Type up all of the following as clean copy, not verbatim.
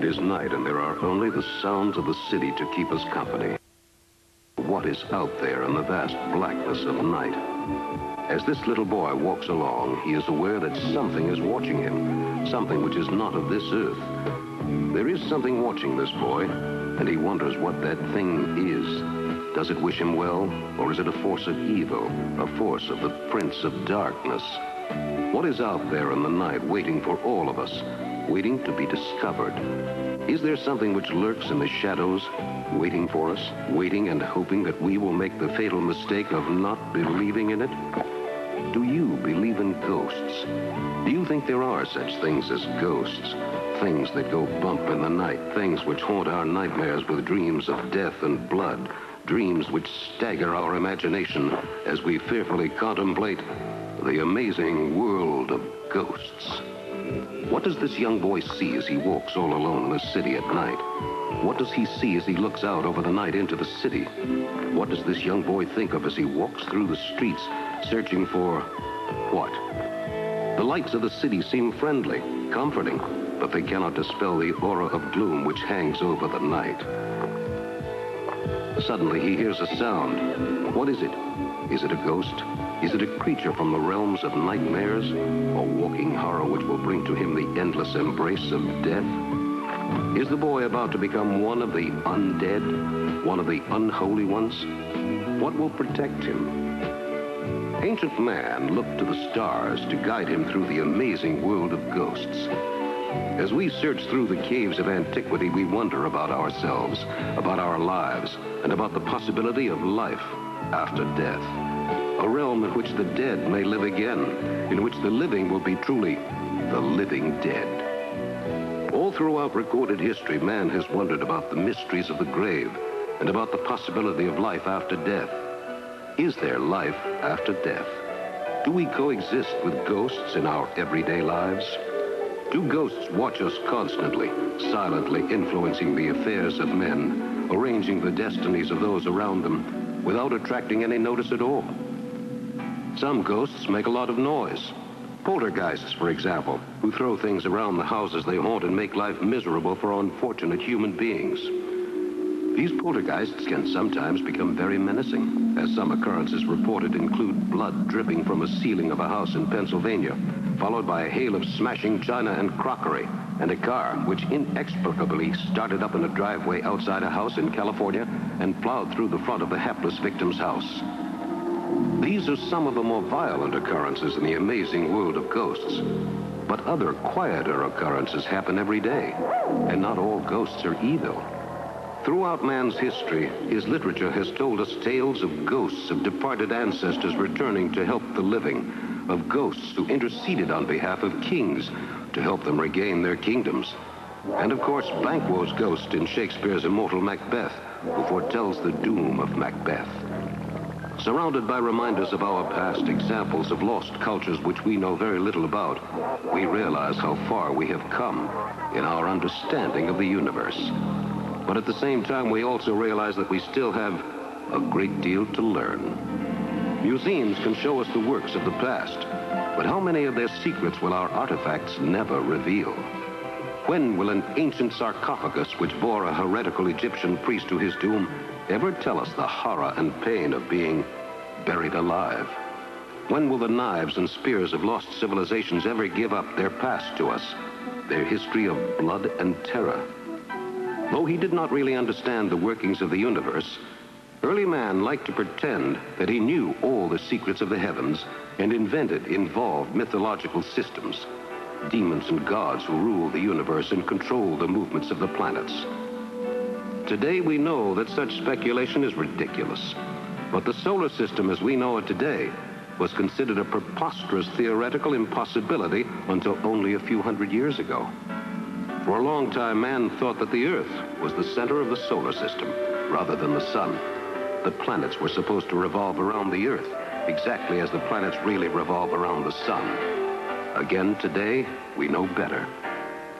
is night and there are only the sounds of the city to keep us company. What is out there in the vast blackness of night? As this little boy walks along, he is aware that something is watching him, something which is not of this earth. There is something watching this boy, and he wonders what that thing is. Does it wish him well, or is it a force of evil, a force of the Prince of Darkness? What is out there in the night waiting for all of us, waiting to be discovered? Is there something which lurks in the shadows, waiting for us, waiting and hoping that we will make the fatal mistake of not believing in it? Do you believe in ghosts? Do you think there are such things as ghosts? Things that go bump in the night, things which haunt our nightmares with dreams of death and blood, dreams which stagger our imagination as we fearfully contemplate the amazing world of ghosts. What does this young boy see as he walks all alone in the city at night? What does he see as he looks out over the night into the city? What does this young boy think of as he walks through the streets, searching for what? The lights of the city seem friendly, comforting, but they cannot dispel the aura of gloom which hangs over the night. Suddenly he hears a sound. What is it? Is it a ghost? Is it a creature from the realms of nightmares? A walking horror which will bring to him the endless embrace of death? Is the boy about to become one of the undead? One of the unholy ones? What will protect him? Ancient man looked to the stars to guide him through the amazing world of ghosts. As we search through the caves of antiquity, we wonder about ourselves, about our lives, and about the possibility of life after death. A realm in which the dead may live again, in which the living will be truly the living dead. All throughout recorded history, man has wondered about the mysteries of the grave and about the possibility of life after death. Is there life after death? Do we coexist with ghosts in our everyday lives? Do ghosts watch us constantly, silently influencing the affairs of men, arranging the destinies of those around them, without attracting any notice at all? Some ghosts make a lot of noise. Poltergeists, for example, who throw things around the houses they haunt and make life miserable for unfortunate human beings. These poltergeists can sometimes become very menacing, as some occurrences reported include blood dripping from a ceiling of a house in Pennsylvania, followed by a hail of smashing china and crockery, and a car which inexplicably started up in a driveway outside a house in California and plowed through the front of the hapless victim's house. These are some of the more violent occurrences in the amazing world of ghosts. But other, quieter occurrences happen every day, and not all ghosts are evil. Throughout man's history, his literature has told us tales of ghosts of departed ancestors returning to help the living, of ghosts who interceded on behalf of kings to help them regain their kingdoms. And of course, Banquo's ghost in Shakespeare's immortal Macbeth, who foretells the doom of Macbeth. Surrounded by reminders of our past, examples of lost cultures which we know very little about, we realize how far we have come in our understanding of the universe. But at the same time, we also realize that we still have a great deal to learn. Museums can show us the works of the past, but how many of their secrets will our artifacts never reveal? When will an ancient sarcophagus which bore a heretical Egyptian priest to his doom ever tell us the horror and pain of being buried alive? When will the knives and spears of lost civilizations ever give up their past to us, their history of blood and terror? Though he did not really understand the workings of the universe, early man liked to pretend that he knew all the secrets of the heavens and invented involved mythological systems, demons and gods who rule the universe and control the movements of the planets. Today we know that such speculation is ridiculous, but the solar system as we know it today was considered a preposterous theoretical impossibility until only a few hundred years ago. For a long time, man thought that the Earth was the center of the solar system, rather than the sun. The planets were supposed to revolve around the Earth, exactly as the planets really revolve around the sun. Again, today, we know better.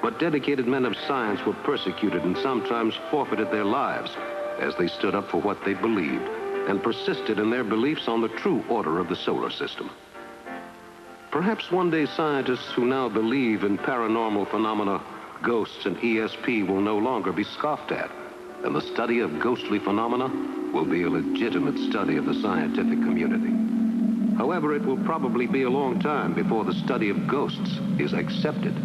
But dedicated men of science were persecuted and sometimes forfeited their lives as they stood up for what they believed and persisted in their beliefs on the true order of the solar system. Perhaps one day scientists who now believe in paranormal phenomena ghosts and ESP will no longer be scoffed at, and the study of ghostly phenomena will be a legitimate study of the scientific community. However, it will probably be a long time before the study of ghosts is accepted.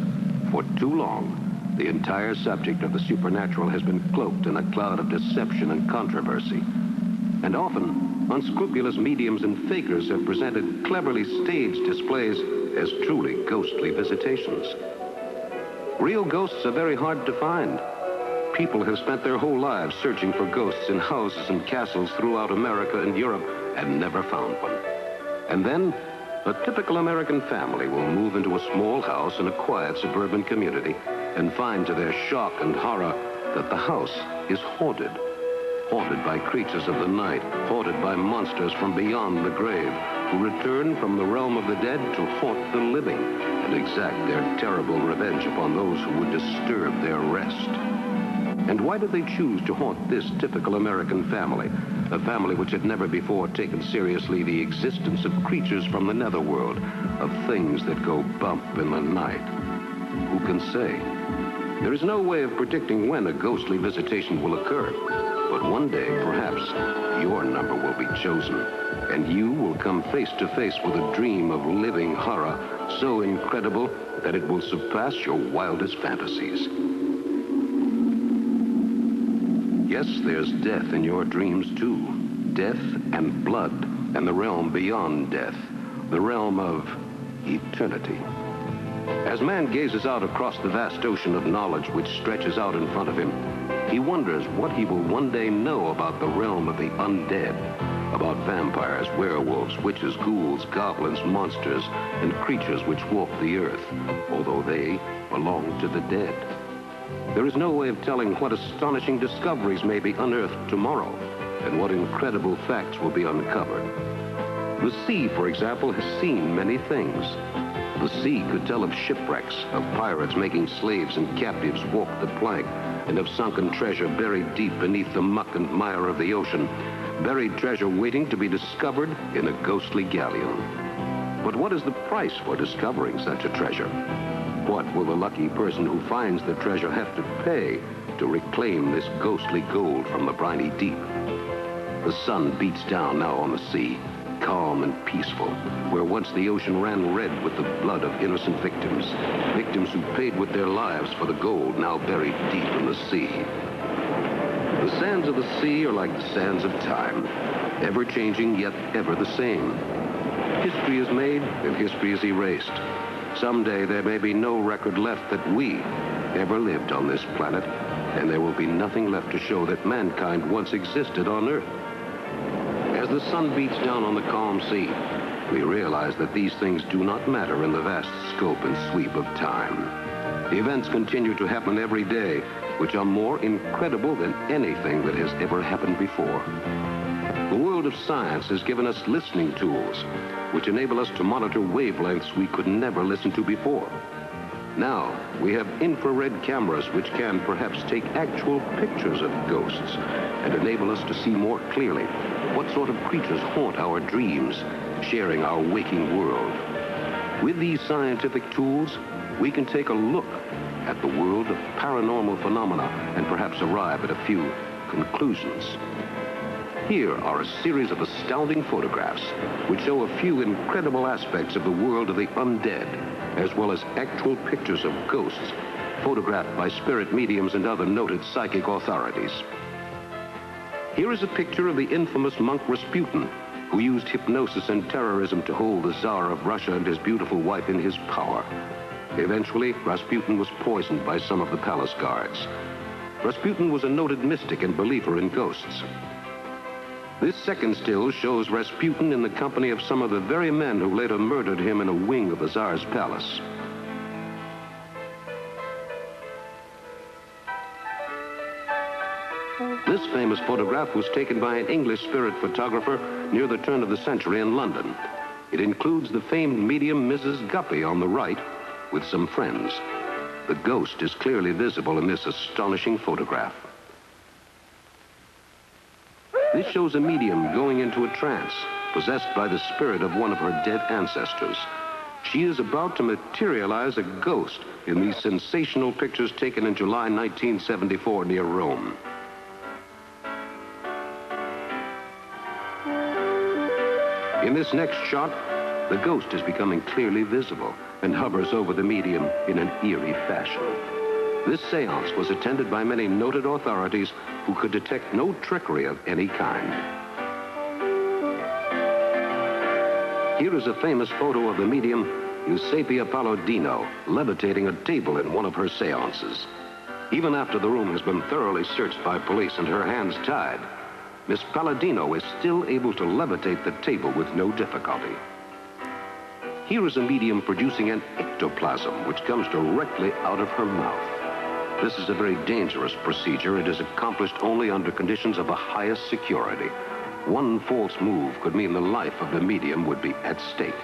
For too long, the entire subject of the supernatural has been cloaked in a cloud of deception and controversy. And often, unscrupulous mediums and fakers have presented cleverly staged displays as truly ghostly visitations. Real ghosts are very hard to find. People have spent their whole lives searching for ghosts in houses and castles throughout America and Europe and never found one. And then, a typical American family will move into a small house in a quiet suburban community and find to their shock and horror that the house is haunted. Haunted by creatures of the night, haunted by monsters from beyond the grave, who return from the realm of the dead to haunt the living and exact their terrible revenge upon those who would disturb their rest. And why did they choose to haunt this typical American family? A family which had never before taken seriously the existence of creatures from the netherworld, of things that go bump in the night. Who can say? There is no way of predicting when a ghostly visitation will occur. But one day, perhaps, your number will be chosen, and you will come face to face with a dream of living horror so incredible that it will surpass your wildest fantasies. Yes, there's death in your dreams, too. Death and blood, and the realm beyond death, the realm of eternity. As man gazes out across the vast ocean of knowledge which stretches out in front of him, he wonders what he will one day know about the realm of the undead, about vampires, werewolves, witches, ghouls, goblins, monsters, and creatures which walk the earth, although they belong to the dead. There is no way of telling what astonishing discoveries may be unearthed tomorrow, and what incredible facts will be uncovered. The sea, for example, has seen many things. The sea could tell of shipwrecks, of pirates making slaves and captives walk the plank, and of sunken treasure buried deep beneath the muck and mire of the ocean, buried treasure waiting to be discovered in a ghostly galleon. But what is the price for discovering such a treasure? What will the lucky person who finds the treasure have to pay to reclaim this ghostly gold from the briny deep? The sun beats down now on the sea, calm and peaceful, where once the ocean ran red with the blood of innocent victims, victims who paid with their lives for the gold now buried deep in the sea. The sands of the sea are like the sands of time, ever-changing yet ever the same. History is made and history is erased. Someday there may be no record left that we ever lived on this planet, and there will be nothing left to show that mankind once existed on Earth. As the sun beats down on the calm sea, we realize that these things do not matter in the vast scope and sweep of time. The events continue to happen every day, which are more incredible than anything that has ever happened before. The world of science has given us listening tools, which enable us to monitor wavelengths we could never listen to before. Now, we have infrared cameras which can perhaps take actual pictures of ghosts and enable us to see more clearly what sort of creatures haunt our dreams, sharing our waking world. With these scientific tools, we can take a look at the world of paranormal phenomena and perhaps arrive at a few conclusions. Here are a series of astounding photographs which show a few incredible aspects of the world of the undead, as well as actual pictures of ghosts photographed by spirit mediums and other noted psychic authorities. Here is a picture of the infamous monk Rasputin, who used hypnosis and terrorism to hold the Tsar of Russia and his beautiful wife in his power. Eventually, Rasputin was poisoned by some of the palace guards. Rasputin was a noted mystic and believer in ghosts. This second still shows Rasputin in the company of some of the very men who later murdered him in a wing of the Tsar's palace. This famous photograph was taken by an English spirit photographer near the turn of the century in London. It includes the famed medium Mrs. Guppy on the right with some friends. The ghost is clearly visible in this astonishing photograph. This shows a medium going into a trance, possessed by the spirit of one of her dead ancestors. She is about to materialize a ghost in these sensational pictures taken in July 1974 near Rome. In this next shot, the ghost is becoming clearly visible and hovers over the medium in an eerie fashion. This seance was attended by many noted authorities who could detect no trickery of any kind. Here is a famous photo of the medium Eusapia Palladino levitating a table in one of her seances. Even after the room has been thoroughly searched by police and her hands tied, Miss Palladino is still able to levitate the table with no difficulty. Here is a medium producing an ectoplasm which comes directly out of her mouth. This is a very dangerous procedure. It is accomplished only under conditions of the highest security. One false move could mean the life of the medium would be at stake.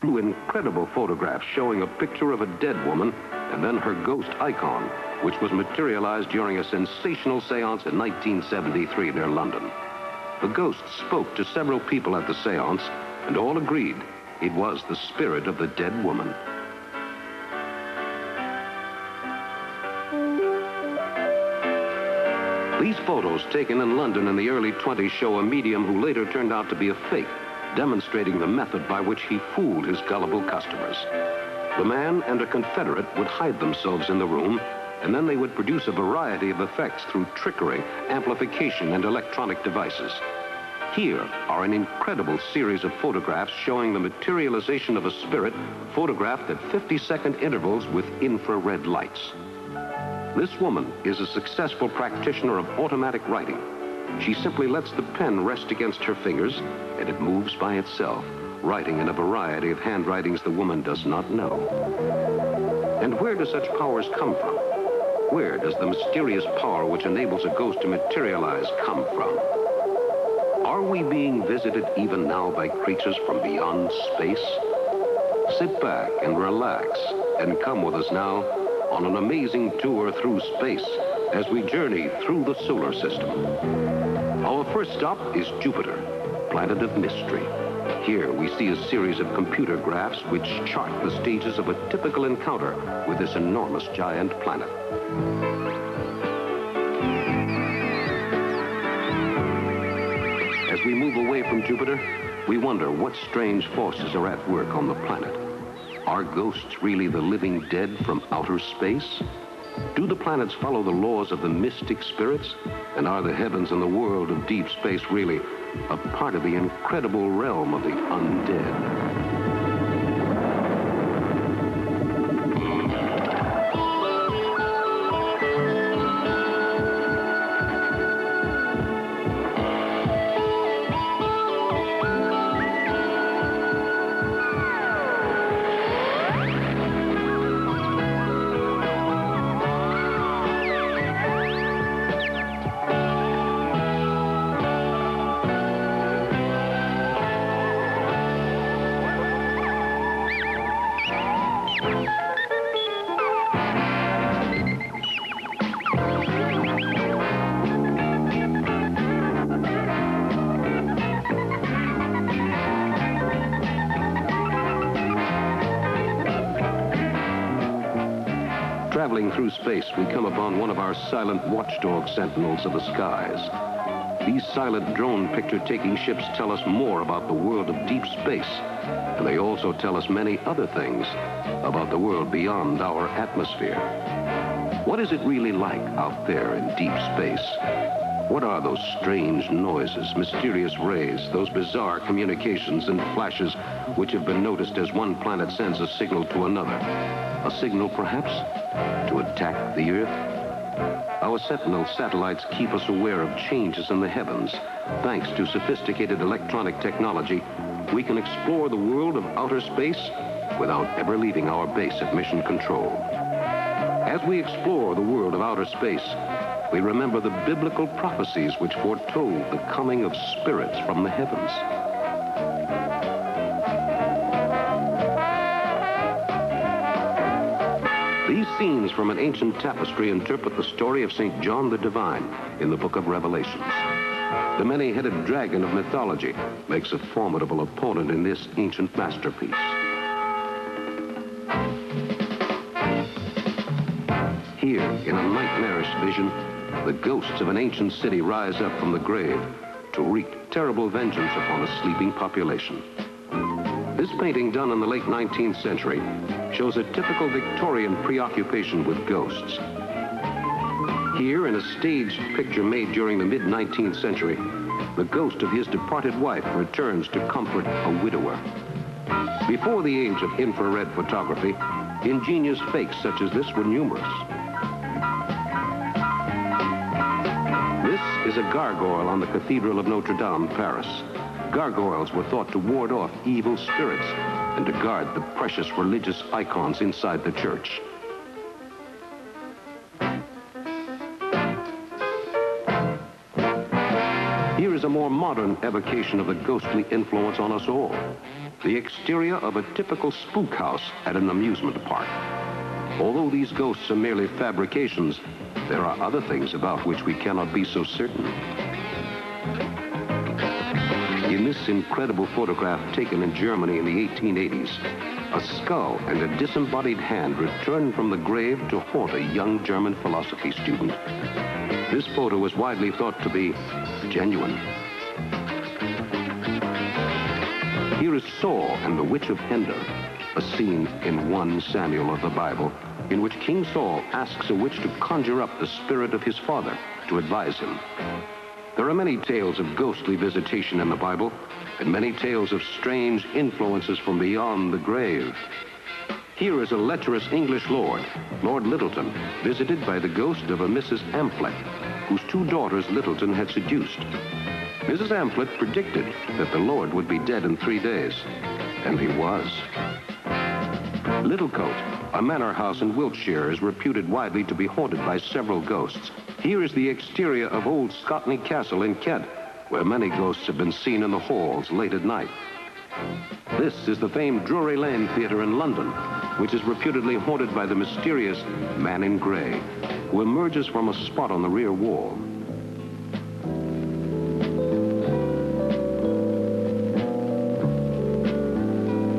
Two incredible photographs showing a picture of a dead woman and then her ghost icon, which was materialized during a sensational seance in 1973 near London. The ghost spoke to several people at the seance, and all agreed it was the spirit of the dead woman. These photos taken in London in the early 20s show a medium who later turned out to be a fake, demonstrating the method by which he fooled his gullible customers. The man and a confederate would hide themselves in the room, and then they would produce a variety of effects through trickery, amplification, and electronic devices. Here are an incredible series of photographs showing the materialization of a spirit photographed at 50-second intervals with infrared lights. This woman is a successful practitioner of automatic writing. She simply lets the pen rest against her fingers, and it moves by itself, writing in a variety of handwritings the woman does not know. And where do such powers come from? Where does the mysterious power which enables a ghost to materialize come from? Are we being visited even now by creatures from beyond space? Sit back and relax and come with us now on an amazing tour through space as we journey through the solar system. Our first stop is Jupiter, planet of mystery. Here we see a series of computer graphs which chart the stages of a typical encounter with this enormous giant planet. As we move away from Jupiter, we wonder what strange forces are at work on the planet. Are ghosts really the living dead from outer space? Do the planets follow the laws of the mystic spirits? And are the heavens and the world of deep space really a part of the incredible realm of the undead? Traveling through space, we come upon one of our silent watchdog sentinels of the skies. These silent drone picture-taking ships tell us more about the world of deep space, and they also tell us many other things about the world beyond our atmosphere. What is it really like out there in deep space? What are those strange noises, mysterious rays, those bizarre communications and flashes which have been noticed as one planet sends a signal to another? A signal, perhaps, to attack the Earth? Our Sentinel satellites keep us aware of changes in the heavens. Thanks to sophisticated electronic technology, we can explore the world of outer space without ever leaving our base at Mission Control. As we explore the world of outer space, we remember the biblical prophecies which foretold the coming of spirits from the heavens. These scenes from an ancient tapestry interpret the story of St. John the Divine in the book of Revelations. The many-headed dragon of mythology makes a formidable opponent in this ancient masterpiece. Here, in a nightmarish vision, the ghosts of an ancient city rise up from the grave to wreak terrible vengeance upon a sleeping population. This painting, done in the late 19th century, shows a typical Victorian preoccupation with ghosts. Here, in a staged picture made during the mid-19th century, the ghost of his departed wife returns to comfort a widower. Before the age of infrared photography, ingenious fakes such as this were numerous. This is a gargoyle on the Cathedral of Notre Dame, Paris. Gargoyles were thought to ward off evil spirits and to guard the precious religious icons inside the church. Here is a more modern evocation of the ghostly influence on us all. The exterior of a typical spook house at an amusement park. Although these ghosts are merely fabrications, there are other things about which we cannot be so certain. In this incredible photograph taken in Germany in the 1880s, a skull and a disembodied hand return from the grave to haunt a young German philosophy student. This photo was widely thought to be genuine. Here is Saul and the Witch of Endor, a scene in 1 Samuel of the Bible, in which King Saul asks a witch to conjure up the spirit of his father to advise him. There are many tales of ghostly visitation in the Bible, and many tales of strange influences from beyond the grave. Here is a lecherous English lord, Lord Lyttelton, visited by the ghost of a Mrs. Amphlett, whose 2 daughters Lyttelton had seduced. Mrs. Amphlett predicted that the lord would be dead in 3 days, and he was. Littlecote, a manor house in Wiltshire, is reputed widely to be haunted by several ghosts. Here is the exterior of old Scotney Castle in Kent, where many ghosts have been seen in the halls late at night. This is the famed Drury Lane Theatre in London, which is reputedly haunted by the mysterious Man in Grey, who emerges from a spot on the rear wall.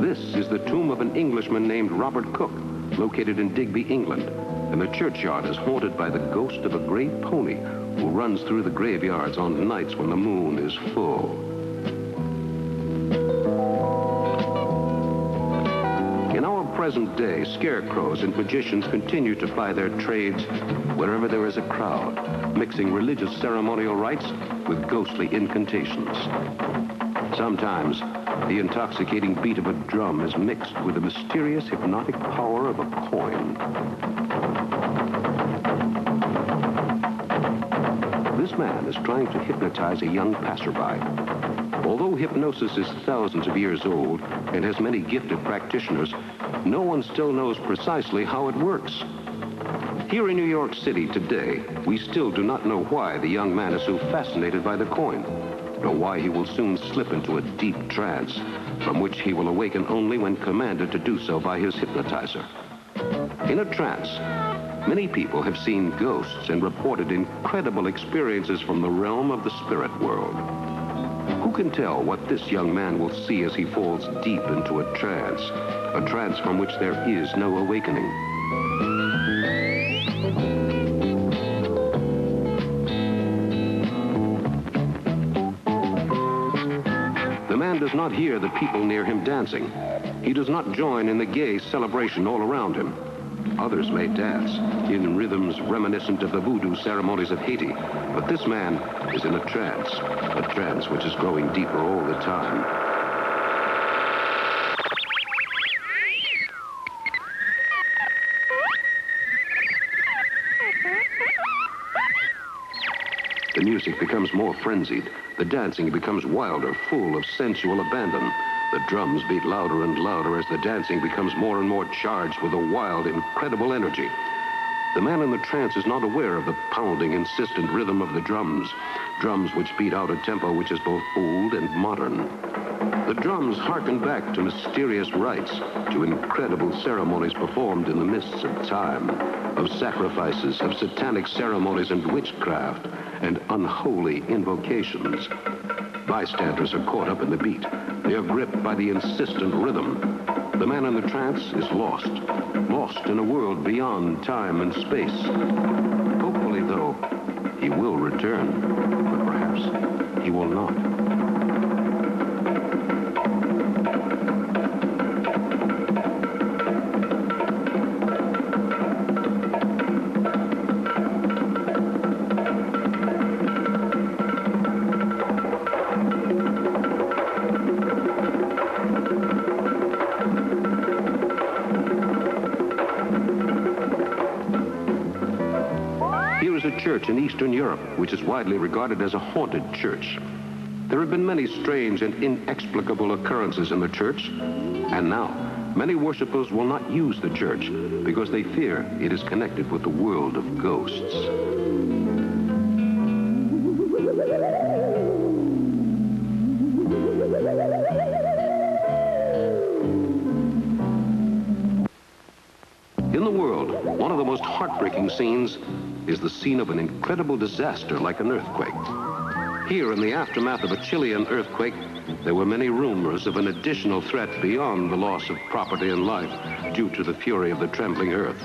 This is the tomb of an Englishman named Robert Cook, located in Digby, England, and the churchyard is haunted by the ghost of a gray pony who runs through the graveyards on nights when the moon is full. In our present day, scarecrows and magicians continue to ply their trades wherever there is a crowd, mixing religious ceremonial rites with ghostly incantations. Sometimes, the intoxicating beat of a drum is mixed with the mysterious hypnotic power of a coin. This man is trying to hypnotize a young passerby. Although hypnosis is thousands of years old and has many gifted practitioners, no one still knows precisely how it works. Here in New York City today, we still do not know why the young man is so fascinated by the coin, nor why he will soon slip into a deep trance, from which he will awaken only when commanded to do so by his hypnotizer. In a trance, many people have seen ghosts and reported incredible experiences from the realm of the spirit world. Who can tell what this young man will see as he falls deep into a trance from which there is no awakening? The man does not hear the people near him dancing. He does not join in the gay celebration all around him. Others may dance in rhythms reminiscent of the voodoo ceremonies of Haiti, but this man is in a trance which is growing deeper all the time. The music becomes more frenzied. The dancing becomes wilder, full of sensual abandon. The drums beat louder and louder as the dancing becomes more and more charged with a wild, incredible energy. The man in the trance is not aware of the pounding, insistent rhythm of the drums which beat out a tempo which is both old and modern. The drums hearken back to mysterious rites, to incredible ceremonies performed in the mists of time, of sacrifices, of satanic ceremonies and witchcraft, and unholy invocations. Bystanders are caught up in the beat. They are gripped by the insistent rhythm. The man in the trance is lost in a world beyond time and space. Hopefully, though, he will return, but perhaps he will not. Church in Eastern Europe, which is widely regarded as a haunted church. There have been many strange and inexplicable occurrences in the church, and now many worshippers will not use the church because they fear it is connected with the world of ghosts. In the world, one of the most heartbreaking scenes is the scene of an incredible disaster like an earthquake. Here, in the aftermath of a Chilean earthquake, there were many rumors of an additional threat beyond the loss of property and life due to the fury of the trembling earth.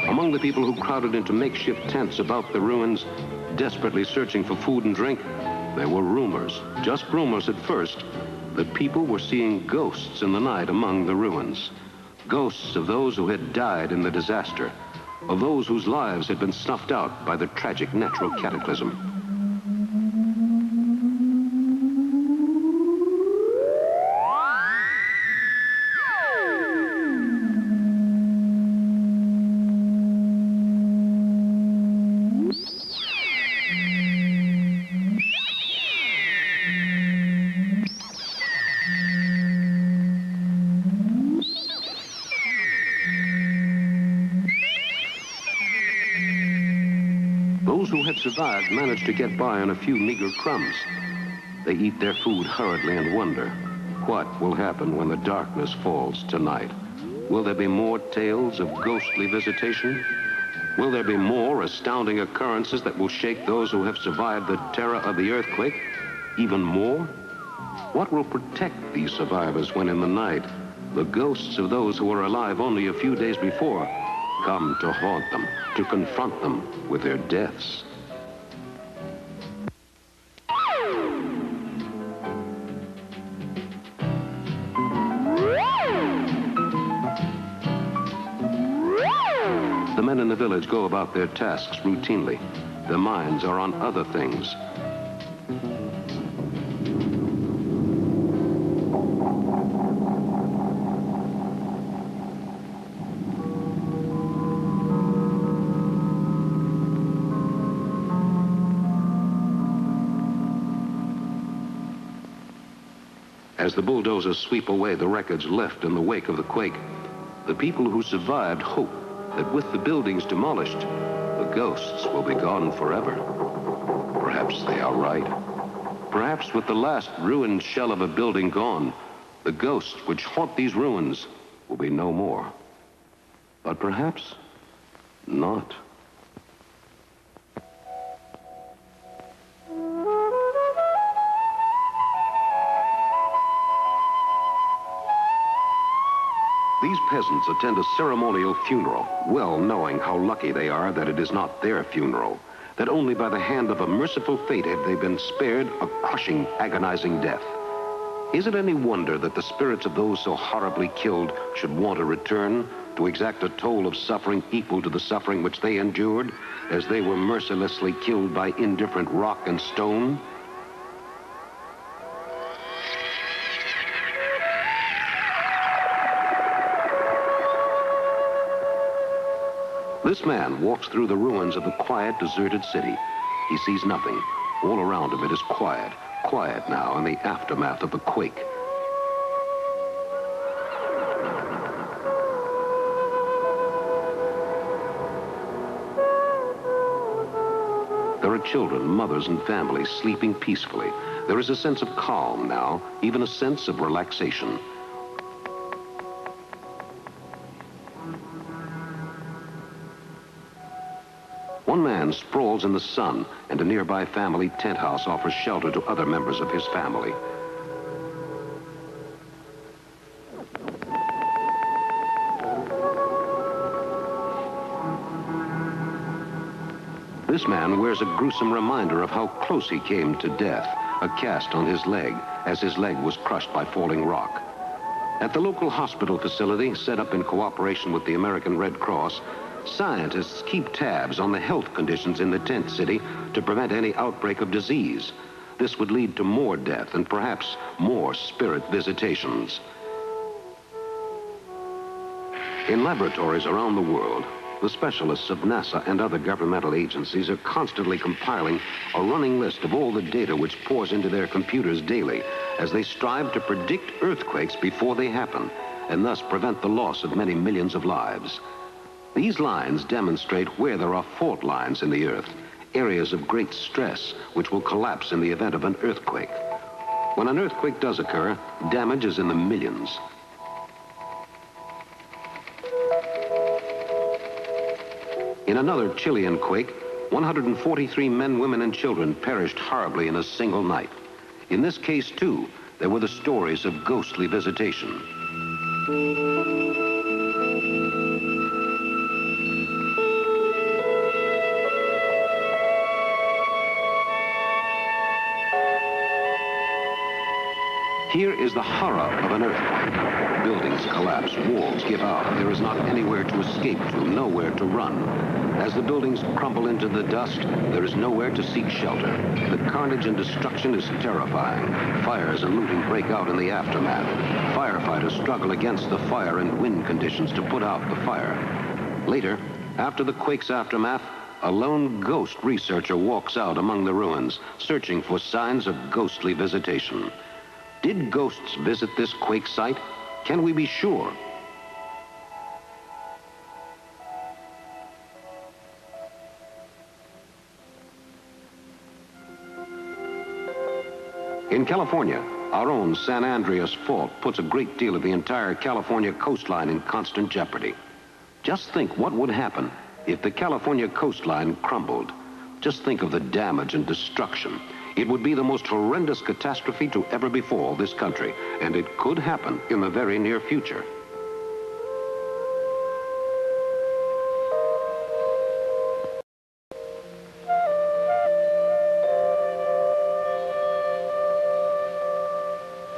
Among the people who crowded into makeshift tents about the ruins, desperately searching for food and drink, there were rumors, just rumors at first, that people were seeing ghosts in the night among the ruins. Ghosts of those who had died in the disaster, of those whose lives had been snuffed out by the tragic natural cataclysm. Those who had survived managed to get by on a few meager crumbs. They eat their food hurriedly and wonder, what will happen when the darkness falls tonight? Will there be more tales of ghostly visitation? Will there be more astounding occurrences that will shake those who have survived the terror of the earthquake? Even more? What will protect these survivors when in the night, the ghosts of those who were alive only a few days before come to haunt them, to confront them with their deaths? The men in the village go about their tasks routinely. Their minds are on other things. As the bulldozers sweep away the wreckage left in the wake of the quake, the people who survived hope that with the buildings demolished, the ghosts will be gone forever. Perhaps they are right. Perhaps with the last ruined shell of a building gone, the ghosts which haunt these ruins will be no more. But perhaps not. These peasants attend a ceremonial funeral, well knowing how lucky they are that it is not their funeral, that only by the hand of a merciful fate have they been spared a crushing, agonizing death. Is it any wonder that the spirits of those so horribly killed should want to return, to exact a toll of suffering equal to the suffering which they endured, as they were mercilessly killed by indifferent rock and stone? This man walks through the ruins of the quiet, deserted city. He sees nothing. All around him it is quiet, quiet now in the aftermath of the quake. The There are children, mothers, and families sleeping peacefully. There is a sense of calm now, even a sense of relaxation. One man sprawls in the sun, and a nearby family tent house offers shelter to other members of his family. This man wears a gruesome reminder of how close he came to death, a cast on his leg, as his leg was crushed by falling rock. At the local hospital facility, set up in cooperation with the American Red Cross, scientists keep tabs on the health conditions in the tent city to prevent any outbreak of disease. This would lead to more death and perhaps more spirit visitations. In laboratories around the world, the specialists of NASA and other governmental agencies are constantly compiling a running list of all the data which pours into their computers daily as they strive to predict earthquakes before they happen and thus prevent the loss of many millions of lives. These lines demonstrate where there are fault lines in the Earth, areas of great stress which will collapse in the event of an earthquake. When an earthquake does occur, damage is in the millions. In another Chilean quake, 143 men, women, and children perished horribly in a single night. In this case, too, there were the stories of ghostly visitation. Here is the horror of an earthquake. Buildings collapse, walls give out. There is not anywhere to escape to, nowhere to run. As the buildings crumble into the dust, there is nowhere to seek shelter. The carnage and destruction is terrifying. Fires and looting break out in the aftermath. Firefighters struggle against the fire and wind conditions to put out the fire. Later, after the quake's aftermath, a lone ghost researcher walks out among the ruins, searching for signs of ghostly visitation. Did ghosts visit this quake site? Can we be sure? In California, our own San Andreas Fault puts a great deal of the entire California coastline in constant jeopardy. Just think what would happen if the California coastline crumbled. Just think of the damage and destruction. It would be the most horrendous catastrophe to ever befall this country, and it could happen in the very near future.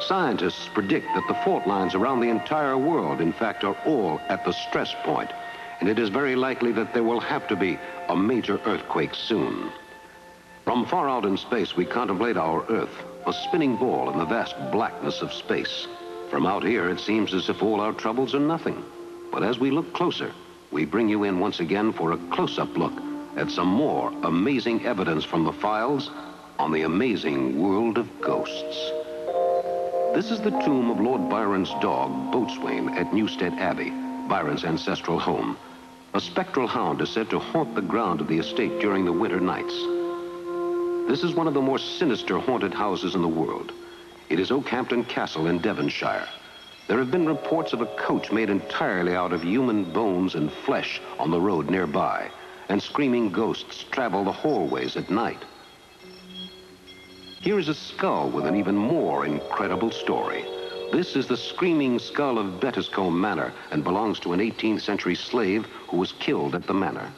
Scientists predict that the fault lines around the entire world, in fact, are all at the stress point, and it is very likely that there will have to be a major earthquake soon. From far out in space, we contemplate our Earth, a spinning ball in the vast blackness of space. From out here, it seems as if all our troubles are nothing. But as we look closer, we bring you in once again for a close-up look at some more amazing evidence from the files on the amazing world of ghosts. This is the tomb of Lord Byron's dog, Boatswain, at Newstead Abbey, Byron's ancestral home. A spectral hound is said to haunt the ground of the estate during the winter nights. This is one of the more sinister haunted houses in the world. It is Oakhampton Castle in Devonshire. There have been reports of a coach made entirely out of human bones and flesh on the road nearby, and screaming ghosts travel the hallways at night. Here is a skull with an even more incredible story. This is the screaming skull of Bettiscombe Manor and belongs to an 18th century slave who was killed at the manor.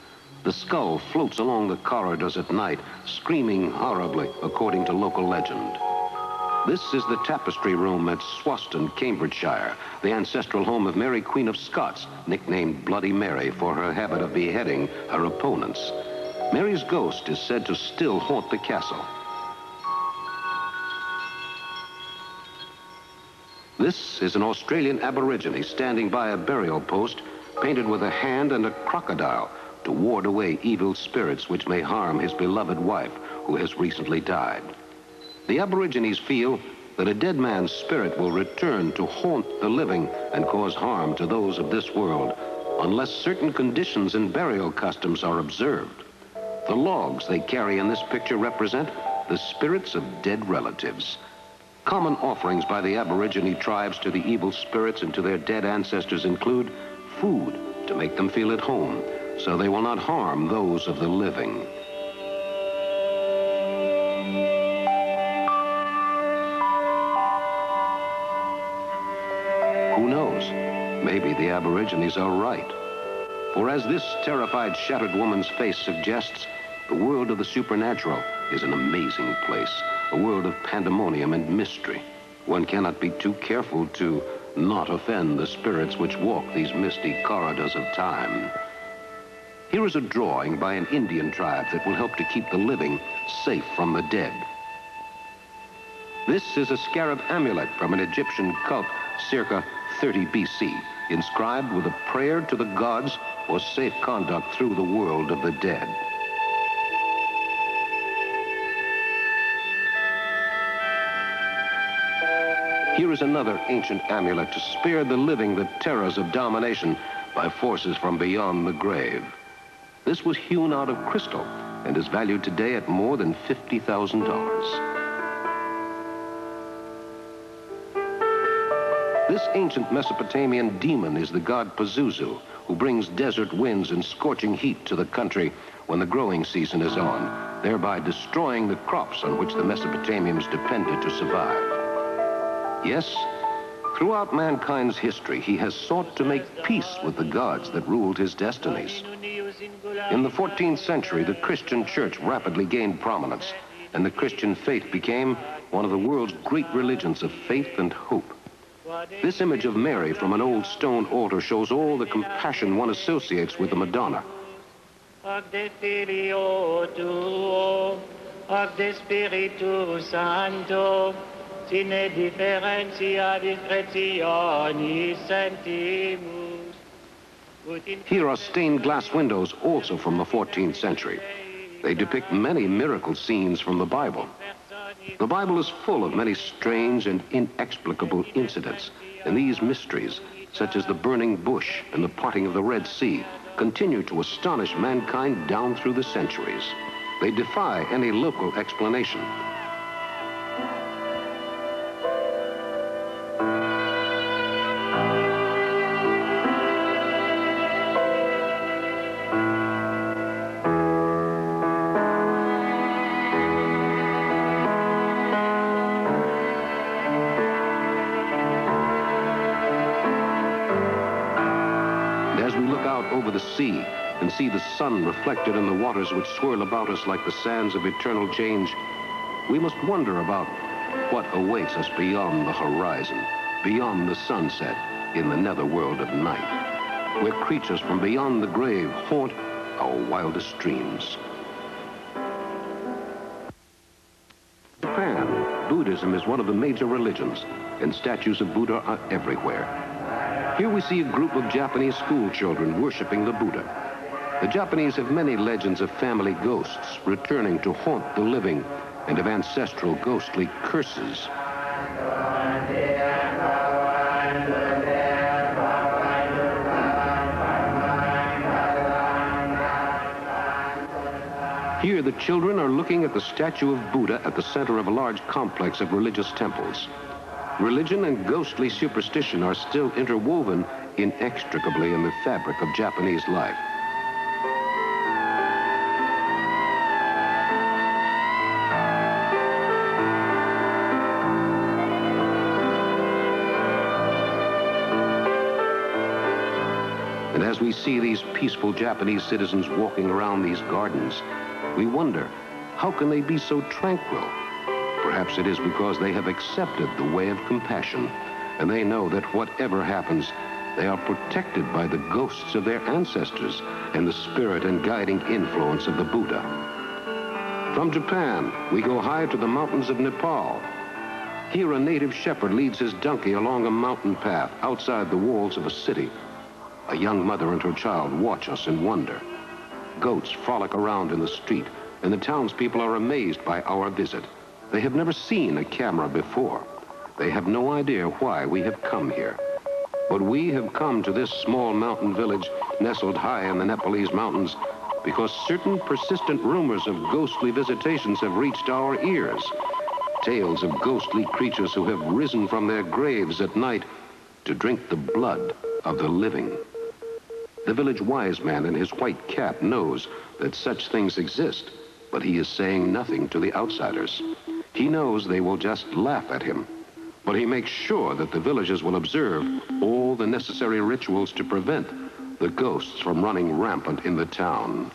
The skull floats along the corridors at night, screaming horribly, according to local legend. This is the tapestry room at Swaston, Cambridgeshire, the ancestral home of Mary, Queen of Scots, nicknamed Bloody Mary for her habit of beheading her opponents. Mary's ghost is said to still haunt the castle. This is an Australian Aborigine standing by a burial post painted with a hand and a crocodile to ward away evil spirits which may harm his beloved wife who has recently died. The Aborigines feel that a dead man's spirit will return to haunt the living and cause harm to those of this world unless certain conditions and burial customs are observed. The logs they carry in this picture represent the spirits of dead relatives. Common offerings by the Aborigine tribes to the evil spirits and to their dead ancestors include food to make them feel at home, so they will not harm those of the living. Who knows? Maybe the Aborigines are right. For as this terrified, shattered woman's face suggests, the world of the supernatural is an amazing place, a world of pandemonium and mystery. One cannot be too careful to not offend the spirits which walk these misty corridors of time. Here is a drawing by an Indian tribe that will help to keep the living safe from the dead. This is a scarab amulet from an Egyptian cult circa 30 BC, inscribed with a prayer to the gods for safe conduct through the world of the dead. Here is another ancient amulet to spare the living the terrors of domination by forces from beyond the grave. This was hewn out of crystal and is valued today at more than $50,000. This ancient Mesopotamian demon is the god Pazuzu, who brings desert winds and scorching heat to the country when the growing season is on, thereby destroying the crops on which the Mesopotamians depended to survive. Yes, throughout mankind's history, he has sought to make peace with the gods that ruled his destinies. In the 14th century, the Christian church rapidly gained prominence, and the Christian faith became one of the world's great religions of faith and hope. This image of Mary from an old stone altar shows all the compassion one associates with the Madonna. Ac de Filio tuo, ac de Spiritu Sancto, sine differentia discretionis sentimus. Here are stained glass windows also from the 14th century. They depict many miracle scenes from the Bible. The Bible is full of many strange and inexplicable incidents, and these mysteries, such as the burning bush and the parting of the Red Sea, continue to astonish mankind down through the centuries. They defy any local explanation. Over the sea and see the sun reflected in the waters which swirl about us like the sands of eternal change, we must wonder about what awaits us beyond the horizon, beyond the sunset, in the netherworld of night, where creatures from beyond the grave haunt our wildest dreams. Japan, Buddhism is one of the major religions, and statues of Buddha are everywhere. Here we see a group of Japanese school children worshiping the Buddha. The Japanese have many legends of family ghosts returning to haunt the living and of ancestral ghostly curses. Here the children are looking at the statue of Buddha at the center of a large complex of religious temples. Religion and ghostly superstition are still interwoven inextricably in the fabric of Japanese life. And as we see these peaceful Japanese citizens walking around these gardens, we wonder, how can they be so tranquil? Perhaps it is because they have accepted the way of compassion, and they know that whatever happens, they are protected by the ghosts of their ancestors and the spirit and guiding influence of the Buddha. From Japan, we go high to the mountains of Nepal. Here, a native shepherd leads his donkey along a mountain path outside the walls of a city. A young mother and her child watch us in wonder. Goats frolic around in the street, and the townspeople are amazed by our visit. They have never seen a camera before. They have no idea why we have come here. But we have come to this small mountain village nestled high in the Nepalese mountains because certain persistent rumors of ghostly visitations have reached our ears. Tales of ghostly creatures who have risen from their graves at night to drink the blood of the living. The village wise man in his white cap knows that such things exist, but he is saying nothing to the outsiders. He knows they will just laugh at him, but he makes sure that the villagers will observe all the necessary rituals to prevent the ghosts from running rampant in the town.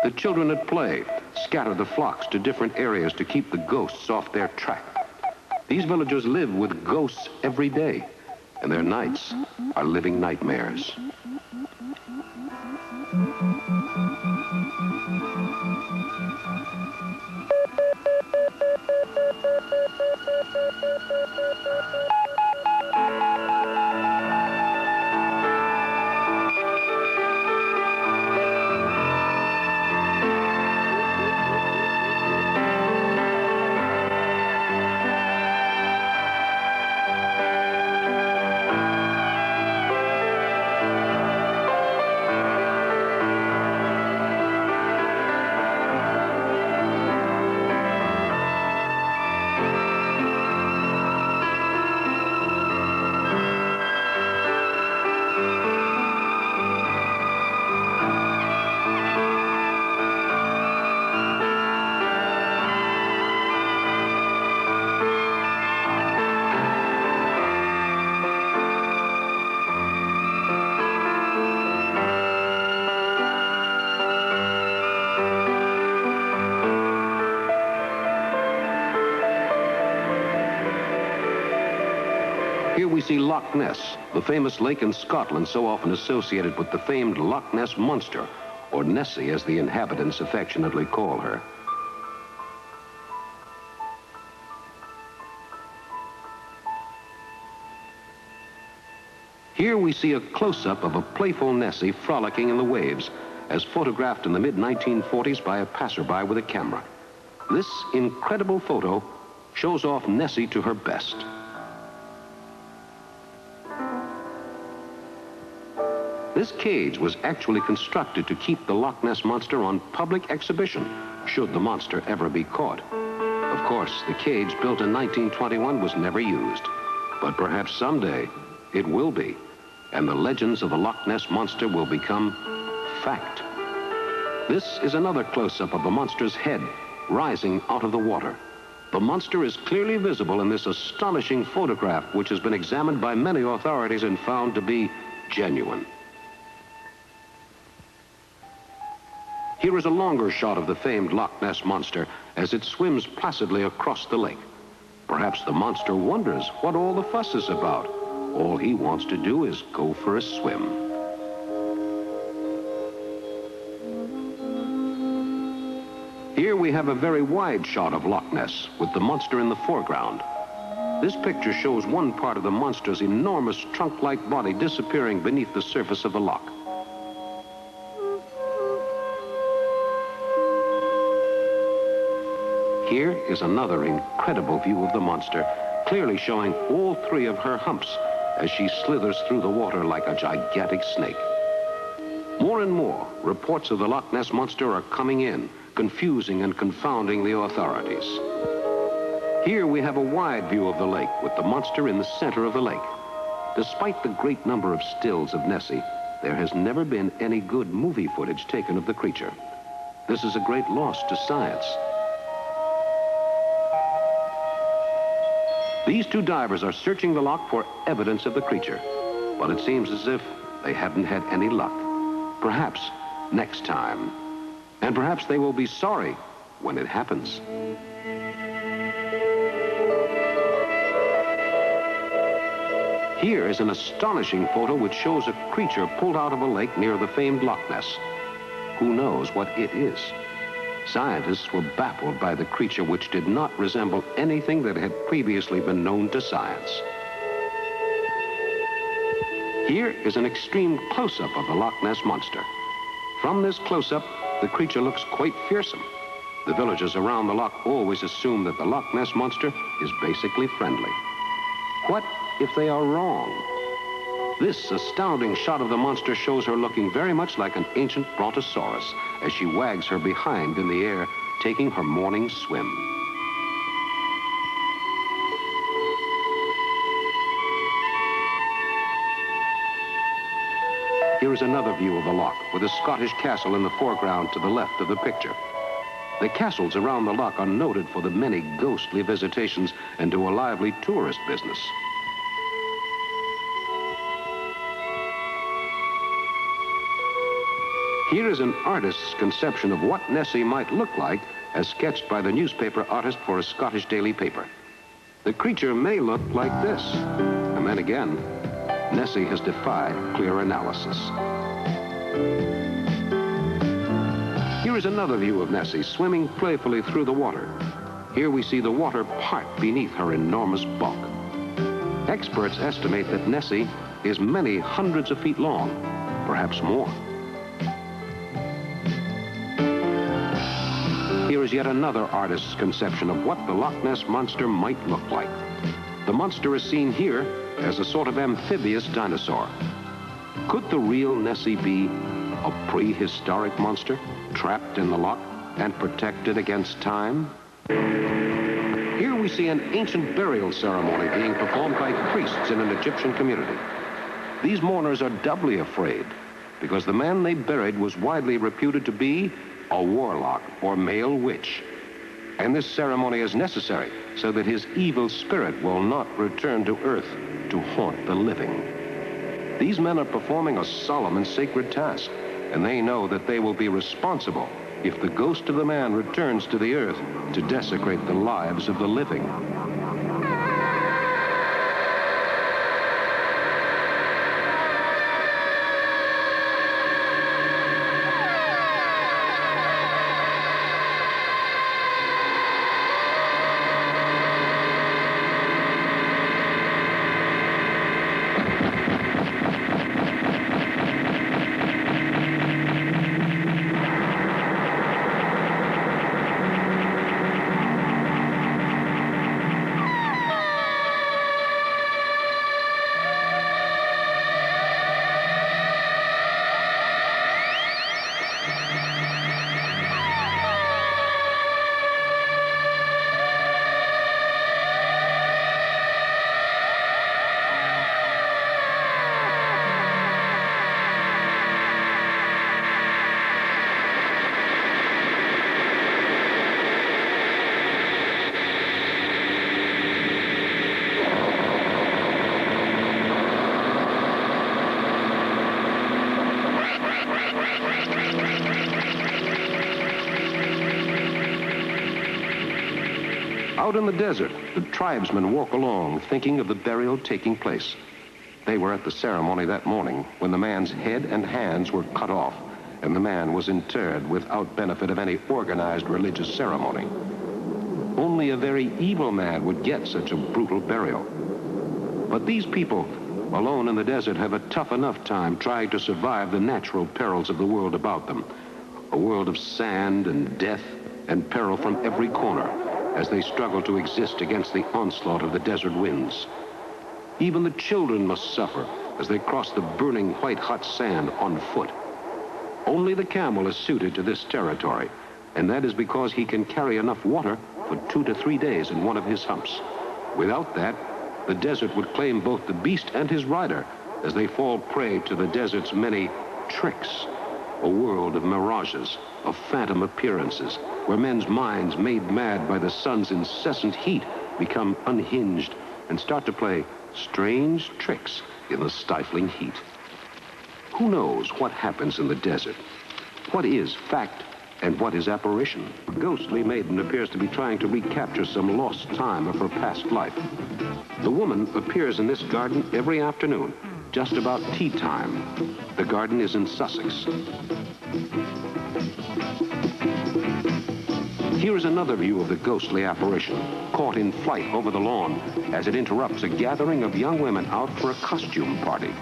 The children at play scatter the flocks to different areas to keep the ghosts off their track. These villagers live with ghosts every day, and their nights are living nightmares. Here we see Loch Ness, the famous lake in Scotland so often associated with the famed Loch Ness Monster, or Nessie as the inhabitants affectionately call her. Here we see a close-up of a playful Nessie frolicking in the waves, as photographed in the mid-1940s by a passerby with a camera. This incredible photo shows off Nessie to her best. This cage was actually constructed to keep the Loch Ness Monster on public exhibition, should the monster ever be caught. Of course, the cage built in 1921 was never used, but perhaps someday it will be, and the legends of the Loch Ness Monster will become fact. This is another close-up of the monster's head rising out of the water. The monster is clearly visible in this astonishing photograph, which has been examined by many authorities and found to be genuine. Here is a longer shot of the famed Loch Ness Monster as it swims placidly across the lake. Perhaps the monster wonders what all the fuss is about. All he wants to do is go for a swim. Here we have a very wide shot of Loch Ness with the monster in the foreground. This picture shows one part of the monster's enormous trunk-like body disappearing beneath the surface of the loch. Here is another incredible view of the monster, clearly showing all three of her humps as she slithers through the water like a gigantic snake. More and more reports of the Loch Ness Monster are coming in, confusing and confounding the authorities. Here we have a wide view of the lake with the monster in the center of the lake. Despite the great number of stills of Nessie, there has never been any good movie footage taken of the creature. This is a great loss to science. These two divers are searching the loch for evidence of the creature, but it seems as if they haven't had any luck. Perhaps next time. And perhaps they will be sorry when it happens. Here is an astonishing photo which shows a creature pulled out of a lake near the famed Loch Ness. Who knows what it is? Scientists were baffled by the creature, which did not resemble anything that had previously been known to science. Here is an extreme close-up of the Loch Ness Monster. From this close-up, the creature looks quite fearsome. The villagers around the loch always assume that the Loch Ness Monster is basically friendly. What if they are wrong? This astounding shot of the monster shows her looking very much like an ancient brontosaurus as she wags her behind in the air, taking her morning swim. Here is another view of the loch, with a Scottish castle in the foreground to the left of the picture. The castles around the loch are noted for the many ghostly visitations and to a lively tourist business. Here is an artist's conception of what Nessie might look like as sketched by the newspaper artist for a Scottish daily paper. The creature may look like this, and then again, Nessie has defied clear analysis. Here is another view of Nessie swimming playfully through the water. Here we see the water part beneath her enormous bulk. Experts estimate that Nessie is many hundreds of feet long, perhaps more. Here is yet another artist's conception of what the Loch Ness Monster might look like. The monster is seen here as a sort of amphibious dinosaur. Could the real Nessie be a prehistoric monster trapped in the loch and protected against time? Here we see an ancient burial ceremony being performed by priests in an Egyptian community. These mourners are doubly afraid because the man they buried was widely reputed to be a warlock or male witch. And this ceremony is necessary so that his evil spirit will not return to earth to haunt the living. These men are performing a solemn and sacred task, and they know that they will be responsible if the ghost of the man returns to the earth to desecrate the lives of the living. Out in the desert, the tribesmen walk along, thinking of the burial taking place. They were at the ceremony that morning when the man's head and hands were cut off, and the man was interred without benefit of any organized religious ceremony. Only a very evil man would get such a brutal burial. But these people, alone in the desert, have a tough enough time trying to survive the natural perils of the world about them. A world of sand and death and peril from every corner, as they struggle to exist against the onslaught of the desert winds. Even the children must suffer as they cross the burning white-hot sand on foot. Only the camel is suited to this territory, and that is because he can carry enough water for 2 to 3 days in one of his humps. Without that, the desert would claim both the beast and his rider as they fall prey to the desert's many tricks. A world of mirages, of phantom appearances, where men's minds, made mad by the sun's incessant heat, become unhinged and start to play strange tricks in the stifling heat. Who knows what happens in the desert? What is fact and what is apparition? A ghostly maiden appears to be trying to recapture some lost time of her past life. The woman appears in this garden every afternoon, just about tea time. The garden is in Sussex. Here is another view of the ghostly apparition, caught in flight over the lawn as it interrupts a gathering of young women out for a costume party.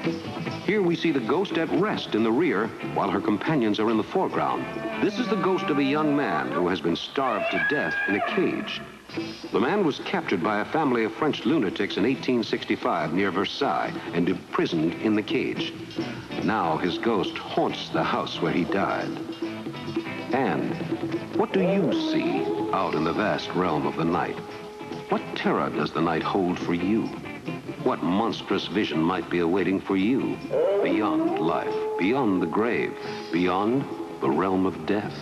Here we see the ghost at rest in the rear while her companions are in the foreground. This is the ghost of a young man who has been starved to death in a cage. The man was captured by a family of French lunatics in 1865 near Versailles and imprisoned in the cage. Now his ghost haunts the house where he died. And what do you see out in the vast realm of the night? What terror does the night hold for you? What monstrous vision might be awaiting for you beyond life, beyond the grave, beyond the realm of death?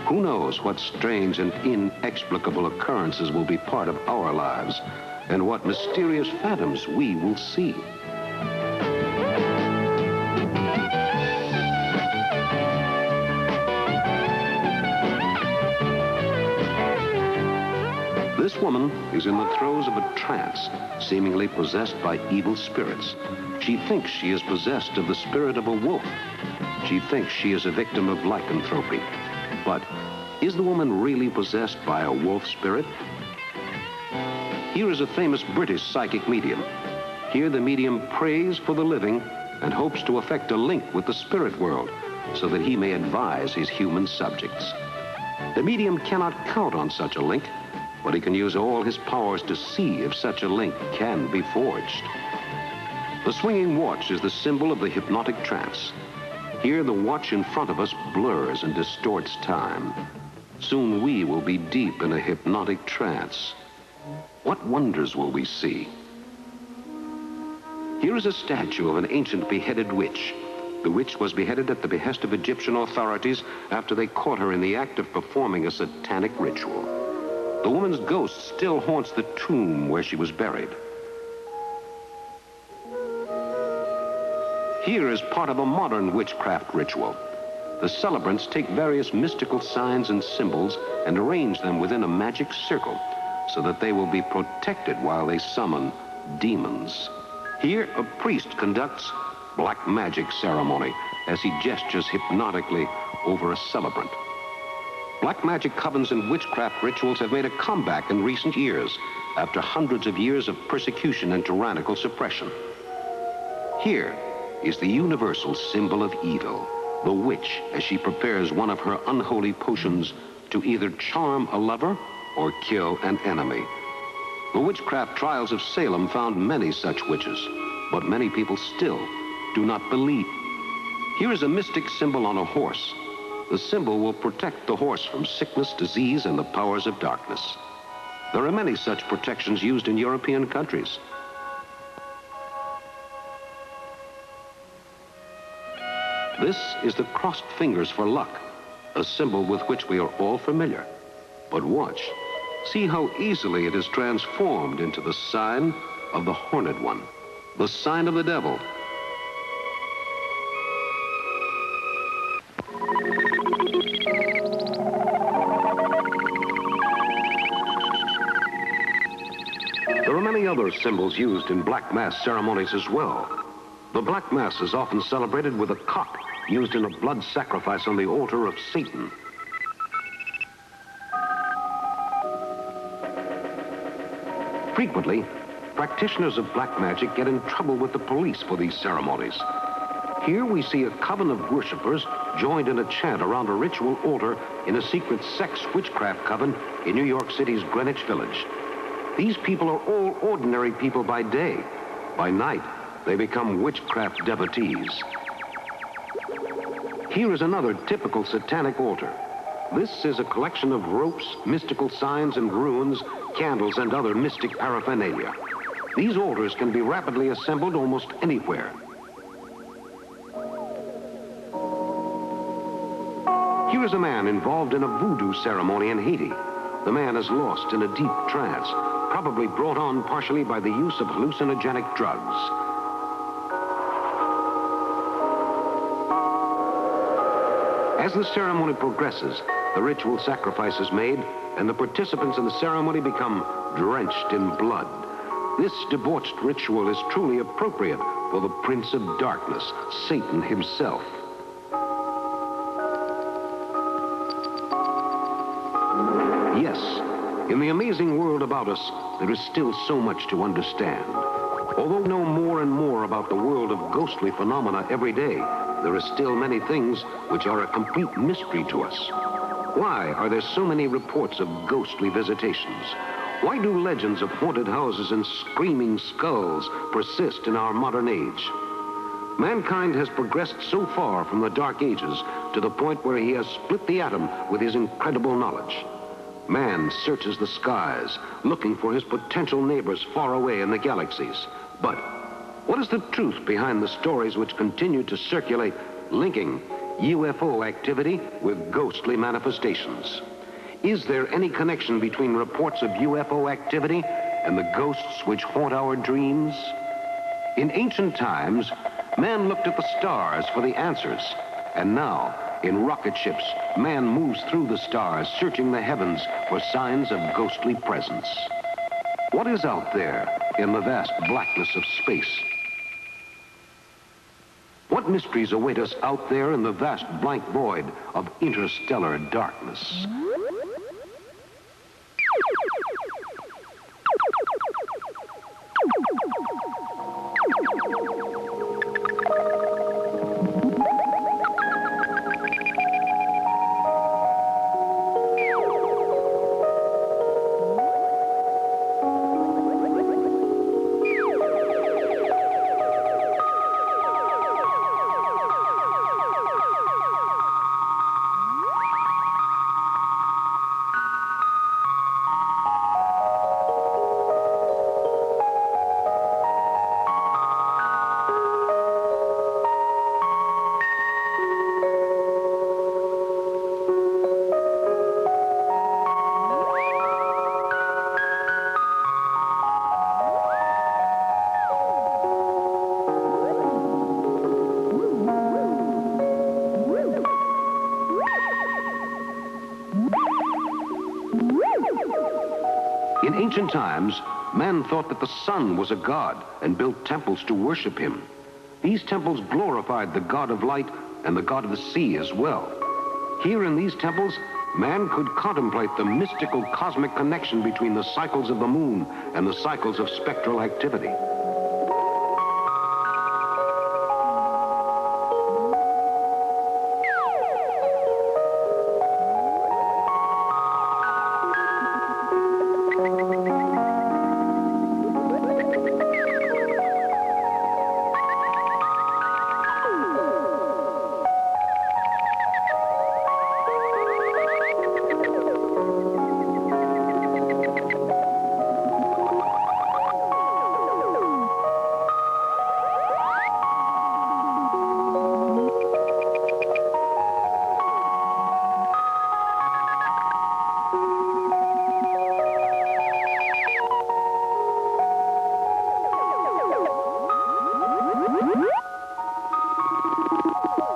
Who knows what strange and inexplicable occurrences will be part of our lives, and what mysterious phantoms we will see? This woman is in the throes of a trance, seemingly possessed by evil spirits. She thinks she is possessed of the spirit of a wolf. She thinks she is a victim of lycanthropy. But is the woman really possessed by a wolf spirit? Here is a famous British psychic medium. Here the medium prays for the living and hopes to effect a link with the spirit world so that he may advise his human subjects. The medium cannot count on such a link, but he can use all his powers to see if such a link can be forged. The swinging watch is the symbol of the hypnotic trance. Here the watch in front of us blurs and distorts time. Soon we will be deep in a hypnotic trance. What wonders will we see? Here is a statue of an ancient beheaded witch. The witch was beheaded at the behest of Egyptian authorities after they caught her in the act of performing a satanic ritual. The woman's ghost still haunts the tomb where she was buried. Here is part of a modern witchcraft ritual. The celebrants take various mystical signs and symbols and arrange them within a magic circle so that they will be protected while they summon demons. Here, a priest conducts black magic ceremony as he gestures hypnotically over a celebrant. Black magic covens and witchcraft rituals have made a comeback in recent years after hundreds of years of persecution and tyrannical suppression. Here is the universal symbol of evil, the witch, as she prepares one of her unholy potions to either charm a lover or kill an enemy. The witchcraft trials of Salem found many such witches, but many people still do not believe. Here is a mystic symbol on a horse. The symbol will protect the horse from sickness, disease, and the powers of darkness. There are many such protections used in European countries. This is the crossed fingers for luck, a symbol with which we are all familiar. But watch, see how easily it is transformed into the sign of the Horned One, the sign of the devil. There are many other symbols used in Black Mass ceremonies as well. The Black Mass is often celebrated with a cock used in a blood sacrifice on the altar of Satan. Frequently, practitioners of black magic get in trouble with the police for these ceremonies. Here we see a coven of worshipers joined in a chant around a ritual altar in a secret sex witchcraft coven in New York City's Greenwich Village. These people are all ordinary people by day. By night, they become witchcraft devotees. Here is another typical satanic altar. This is a collection of ropes, mystical signs and runes, candles, and other mystic paraphernalia. These altars can be rapidly assembled almost anywhere. Here is a man involved in a voodoo ceremony in Haiti. The man is lost in a deep trance, probably brought on partially by the use of hallucinogenic drugs. As the ceremony progresses, the ritual sacrifice is made, and the participants in the ceremony become drenched in blood. This debauched ritual is truly appropriate for the Prince of Darkness, Satan himself. Yes, in the amazing world about us, there is still so much to understand. Although we know more and more about the world of ghostly phenomena every day, there are still many things which are a complete mystery to us. Why are there so many reports of ghostly visitations? Why do legends of haunted houses and screaming skulls persist in our modern age? Mankind has progressed so far from the Dark Ages to the point where he has split the atom with his incredible knowledge. Man searches the skies, looking for his potential neighbors far away in the galaxies. But what is the truth behind the stories which continue to circulate, linking UFO activity with ghostly manifestations? Is there any connection between reports of UFO activity and the ghosts which haunt our dreams? In ancient times, man looked at the stars for the answers, and now, in rocket ships, man moves through the stars, searching the heavens for signs of ghostly presence. What is out there in the vast blackness of space? What mysteries await us out there in the vast blank void of interstellar darkness? In ancient times, man thought that the sun was a god and built temples to worship him. These temples glorified the god of light and the god of the sea as well. Here in these temples, man could contemplate the mystical cosmic connection between the cycles of the moon and the cycles of spectral activity.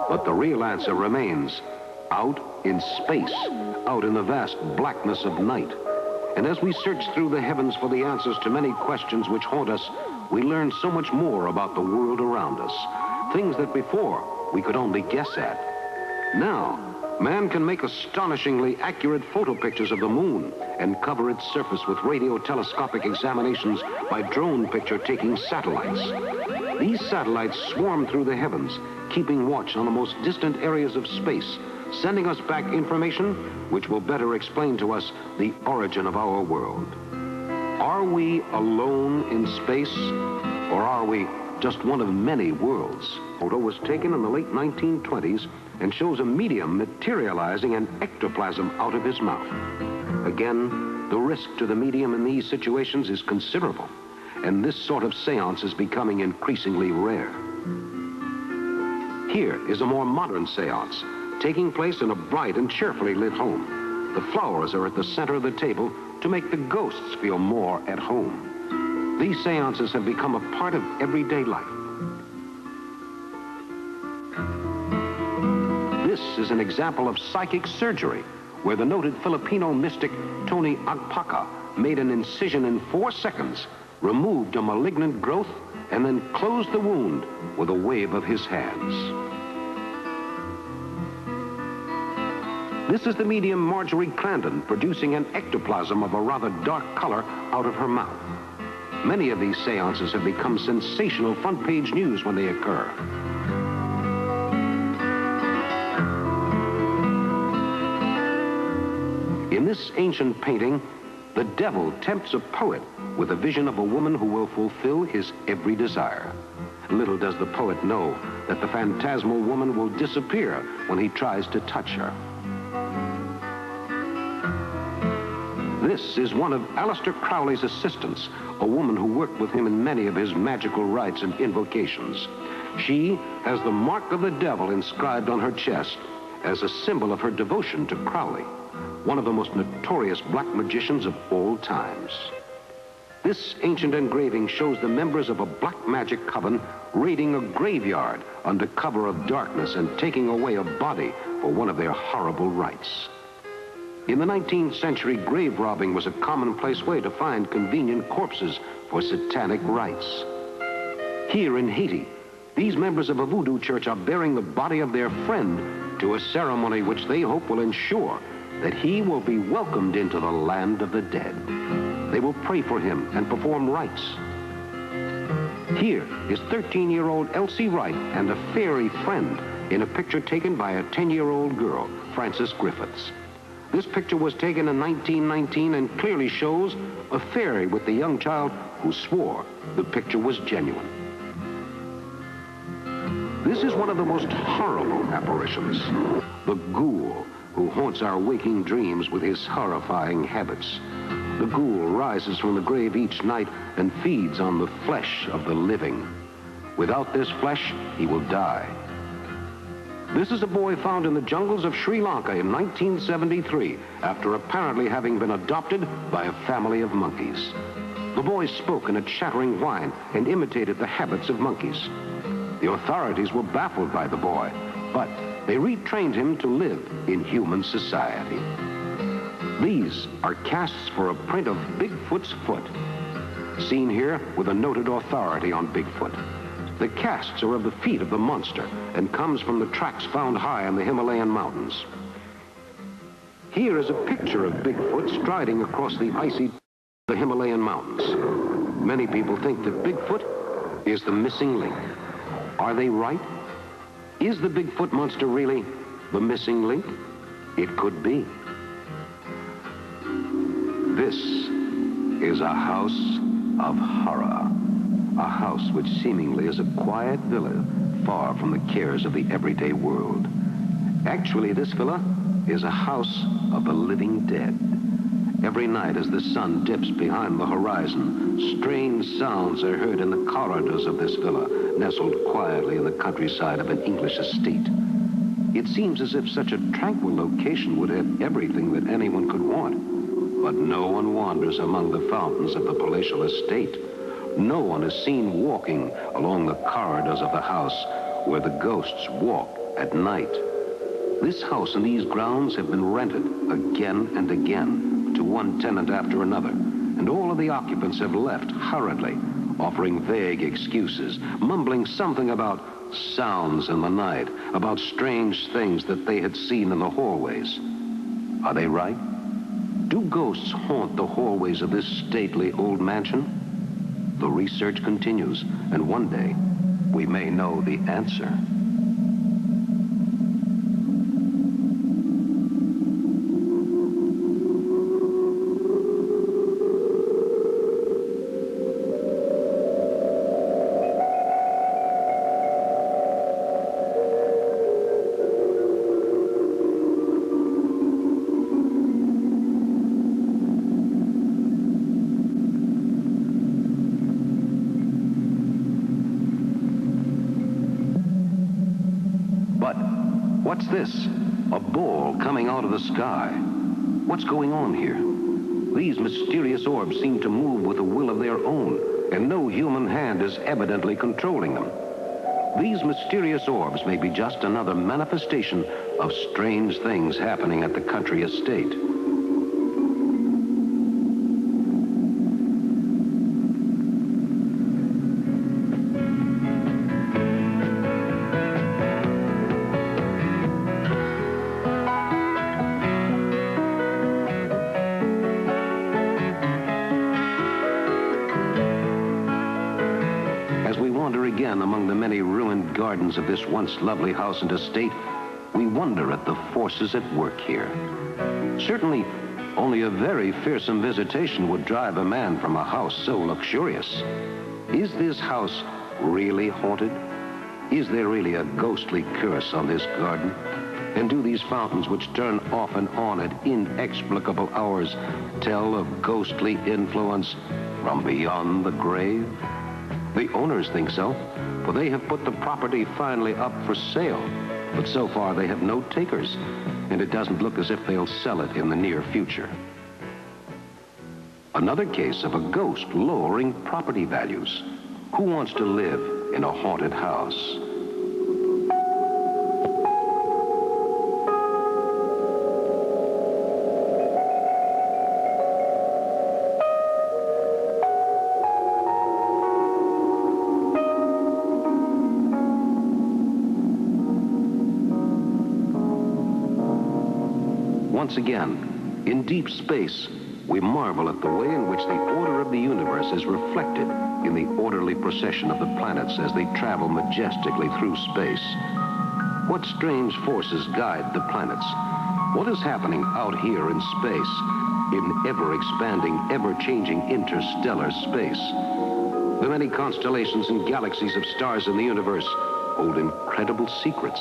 But the real answer remains out in space, out in the vast blackness of night. And as we search through the heavens for the answers to many questions which haunt us, we learn so much more about the world around us, things that before we could only guess at. Now, man can make astonishingly accurate photo pictures of the moon and cover its surface with radio telescopic examinations by drone picture-taking satellites. These satellites swarm through the heavens, keeping watch on the most distant areas of space, sending us back information which will better explain to us the origin of our world. Are we alone in space, or are we just one of many worlds? A photo was taken in the late 1920s and shows a medium materializing an ectoplasm out of his mouth. Again, the risk to the medium in these situations is considerable, and this sort of seance is becoming increasingly rare. Here is a more modern seance, taking place in a bright and cheerfully lit home. The flowers are at the center of the table to make the ghosts feel more at home. These seances have become a part of everyday life. This is an example of psychic surgery, where the noted Filipino mystic Tony Agpaca made an incision in 4 seconds, removed a malignant growth, and then closed the wound with a wave of his hands. This is the medium Marjorie Crandon producing an ectoplasm of a rather dark color out of her mouth. Many of these seances have become sensational front-page news when they occur. this ancient painting, the devil tempts a poet with a vision of a woman who will fulfill his every desire. Little does the poet know that the phantasmal woman will disappear when he tries to touch her. This is one of Aleister Crowley's assistants, a woman who worked with him in many of his magical rites and invocations. She has the mark of the devil inscribed on her chest as a symbol of her devotion to Crowley, one of the most notorious black magicians of all times. This ancient engraving shows the members of a black magic coven raiding a graveyard under cover of darkness and taking away a body for one of their horrible rites. In the 19th century, grave robbing was a commonplace way to find convenient corpses for satanic rites. Here in Haiti, these members of a voodoo church are bearing the body of their friend to a ceremony which they hope will ensure that he will be welcomed into the land of the dead. They will pray for him and perform rites. Here is 13-year-old Elsie Wright and a fairy friend in a picture taken by a 10-year-old girl, Frances Griffiths. This picture was taken in 1919 and clearly shows a fairy with the young child who swore the picture was genuine. This is one of the most horrible apparitions, the ghoul, who haunts our waking dreams with his horrifying habits. The ghoul rises from the grave each night and feeds on the flesh of the living. Without this flesh, he will die. This is a boy found in the jungles of Sri Lanka in 1973 after apparently having been adopted by a family of monkeys. The boy spoke in a chattering whine and imitated the habits of monkeys. The authorities were baffled by the boy, but they retrained him to live in human society. These are casts for a print of Bigfoot's foot, seen here with a noted authority on Bigfoot. The casts are of the feet of the monster and comes from the tracks found high in the Himalayan mountains. Here is a picture of Bigfoot striding across the icy the Himalayan mountains. Many people think that Bigfoot is the missing link. Are they right? Is the Bigfoot monster really the missing link? It could be. This is a house of horror. A house which seemingly is a quiet villa far from the cares of the everyday world. Actually, this villa is a house of the living dead. Every night as the sun dips behind the horizon, strange sounds are heard in the corridors of this villa, nestled quietly in the countryside of an English estate. It seems as if such a tranquil location would have everything that anyone could want. But no one wanders among the fountains of the palatial estate. No one is seen walking along the corridors of the house where the ghosts walk at night. This house and these grounds have been rented again and again to one tenant after another, and all of the occupants have left hurriedly, offering vague excuses, mumbling something about sounds in the night, about strange things that they had seen in the hallways. Are they right? Do ghosts haunt the hallways of this stately old mansion? The research continues, and one day, we may know the answer. What's this? A ball coming out of the sky. What's going on here? These mysterious orbs seem to move with a will of their own, and no human hand is evidently controlling them. These mysterious orbs may be just another manifestation of strange things happening at the country estate. Among the many ruined gardens of this once lovely house and estate, we wonder at the forces at work here. Certainly, Only a very fearsome visitation would drive a man from a house so luxurious. Is this house really haunted? Is there really a ghostly curse on this garden? And do these fountains, which turn off and on at inexplicable hours, tell of ghostly influence from beyond the grave? The owners think so, for they have put the property finally up for sale. But so far they have no takers, and it doesn't look as if they'll sell it in the near future. Another case of a ghost lowering property values. Who wants to live in a haunted house? Once again, in deep space, we marvel at the way in which the order of the universe is reflected in the orderly procession of the planets as they travel majestically through space. What strange forces guide the planets? What is happening out here in space, in ever-expanding, ever-changing interstellar space? The many constellations and galaxies of stars in the universe hold incredible secrets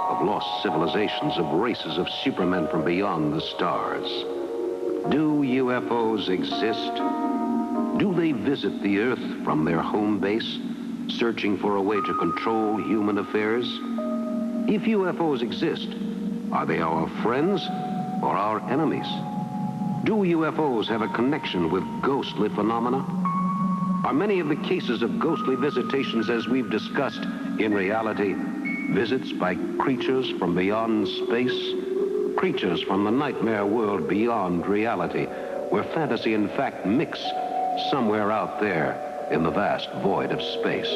of lost civilizations, of races of supermen from beyond the stars. Do UFOs exist? Do they visit the Earth from their home base, searching for a way to control human affairs? If UFOs exist, are they our friends or our enemies? Do UFOs have a connection with ghostly phenomena? Are many of the cases of ghostly visitations, as we've discussed, in reality visits by creatures from beyond space? Creatures from the nightmare world beyond reality, where fantasy and fact mix somewhere out there in the vast void of space.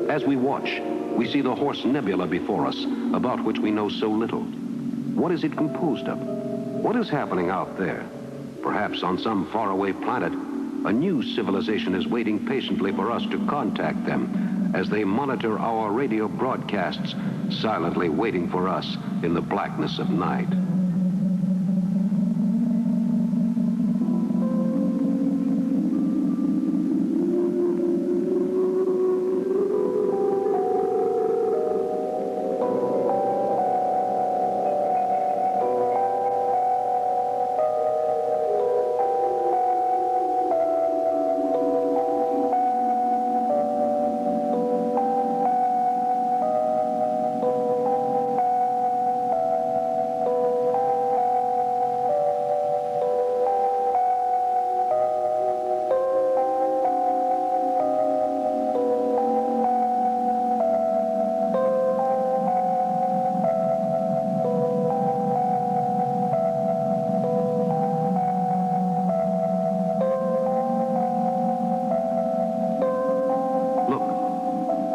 As we watch, we see the Horse Nebula before us, about which we know so little. What is it composed of? What is happening out there? Perhaps on some faraway planet, a new civilization is waiting patiently for us to contact them as they monitor our radio broadcasts, silently waiting for us in the blackness of night.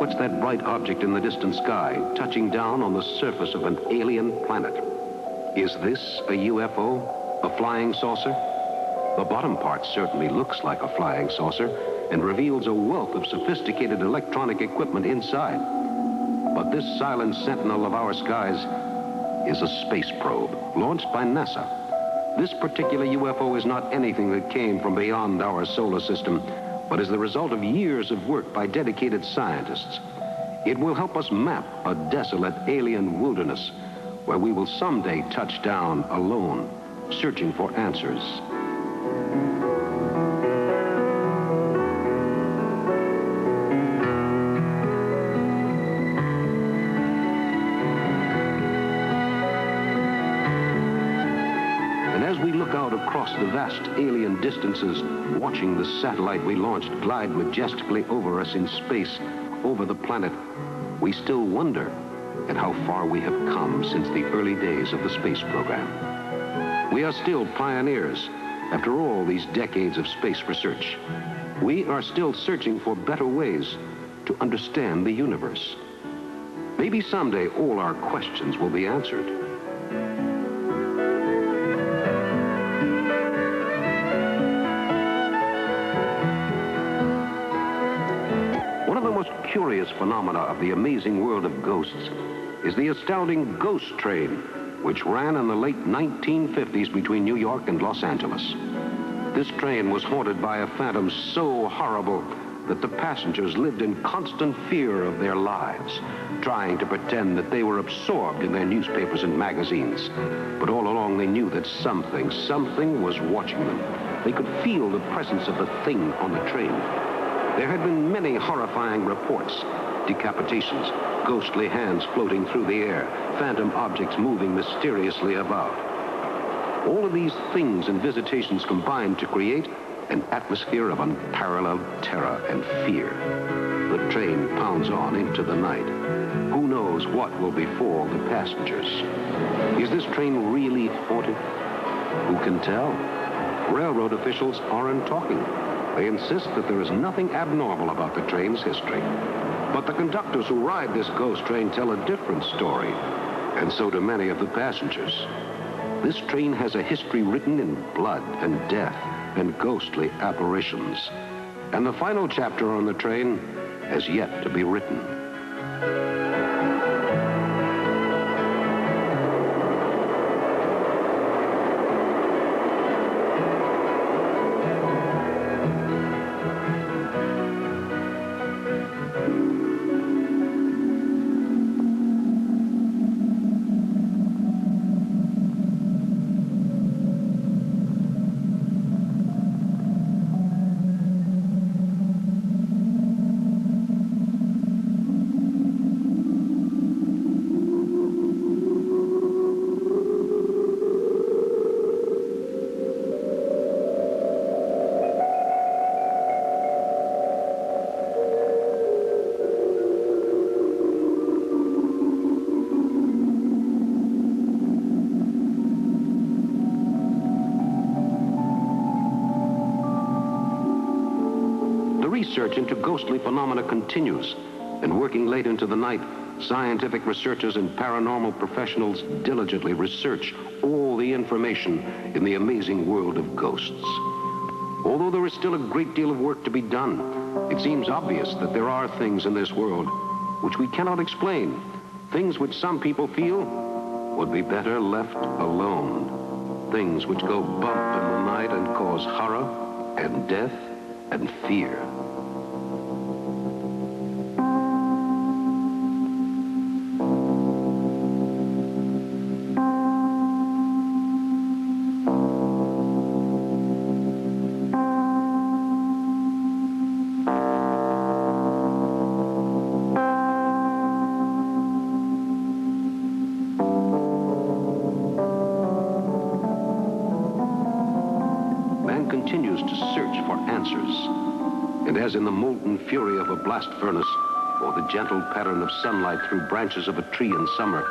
What's that bright object in the distant sky, touching down on the surface of an alien planet? Is this a UFO? A flying saucer? The bottom part certainly looks like a flying saucer and reveals a wealth of sophisticated electronic equipment inside. But this silent sentinel of our skies is a space probe launched by NASA. This particular UFO is not anything that came from beyond our solar system, but is the result of years of work by dedicated scientists. It will help us map a desolate alien wilderness where we will someday touch down alone, searching for answers. Across the vast alien distances, watching the satellite we launched glide majestically over us in space, over the planet, we still wonder at how far we have come since the early days of the space program. We are still pioneers after all these decades of space research. We are still searching for better ways to understand the universe. Maybe someday all our questions will be answered. Curious phenomena of the amazing world of ghosts is the astounding ghost train, which ran in the late 1950s between New York and Los Angeles. This train was haunted by a phantom so horrible that the passengers lived in constant fear of their lives, trying to pretend that they were absorbed in their newspapers and magazines. But all along they knew that something was watching them. They could feel the presence of the thing on the train. There had been many horrifying reports: decapitations, ghostly hands floating through the air, phantom objects moving mysteriously about. All of these things and visitations combined to create an atmosphere of unparalleled terror and fear. The train pounds on into the night. Who knows what will befall the passengers? Is this train really haunted? Who can tell? Railroad officials aren't talking. They insist that there is nothing abnormal about the train's history. But the conductors who ride this ghost train tell a different story, and so do many of the passengers. This train has a history written in blood and death and ghostly apparitions. And the final chapter on the train has yet to be written. Research into ghostly phenomena continues, and working late into the night, scientific researchers and paranormal professionals diligently research all the information in the amazing world of ghosts. Although there is still a great deal of work to be done, it seems obvious that there are things in this world which we cannot explain, things which some people feel would be better left alone, things which go bump in the night and cause horror and death and fear. Continues to search for answers. And as in the molten fury of a blast furnace, or the gentle pattern of sunlight through branches of a tree in summer,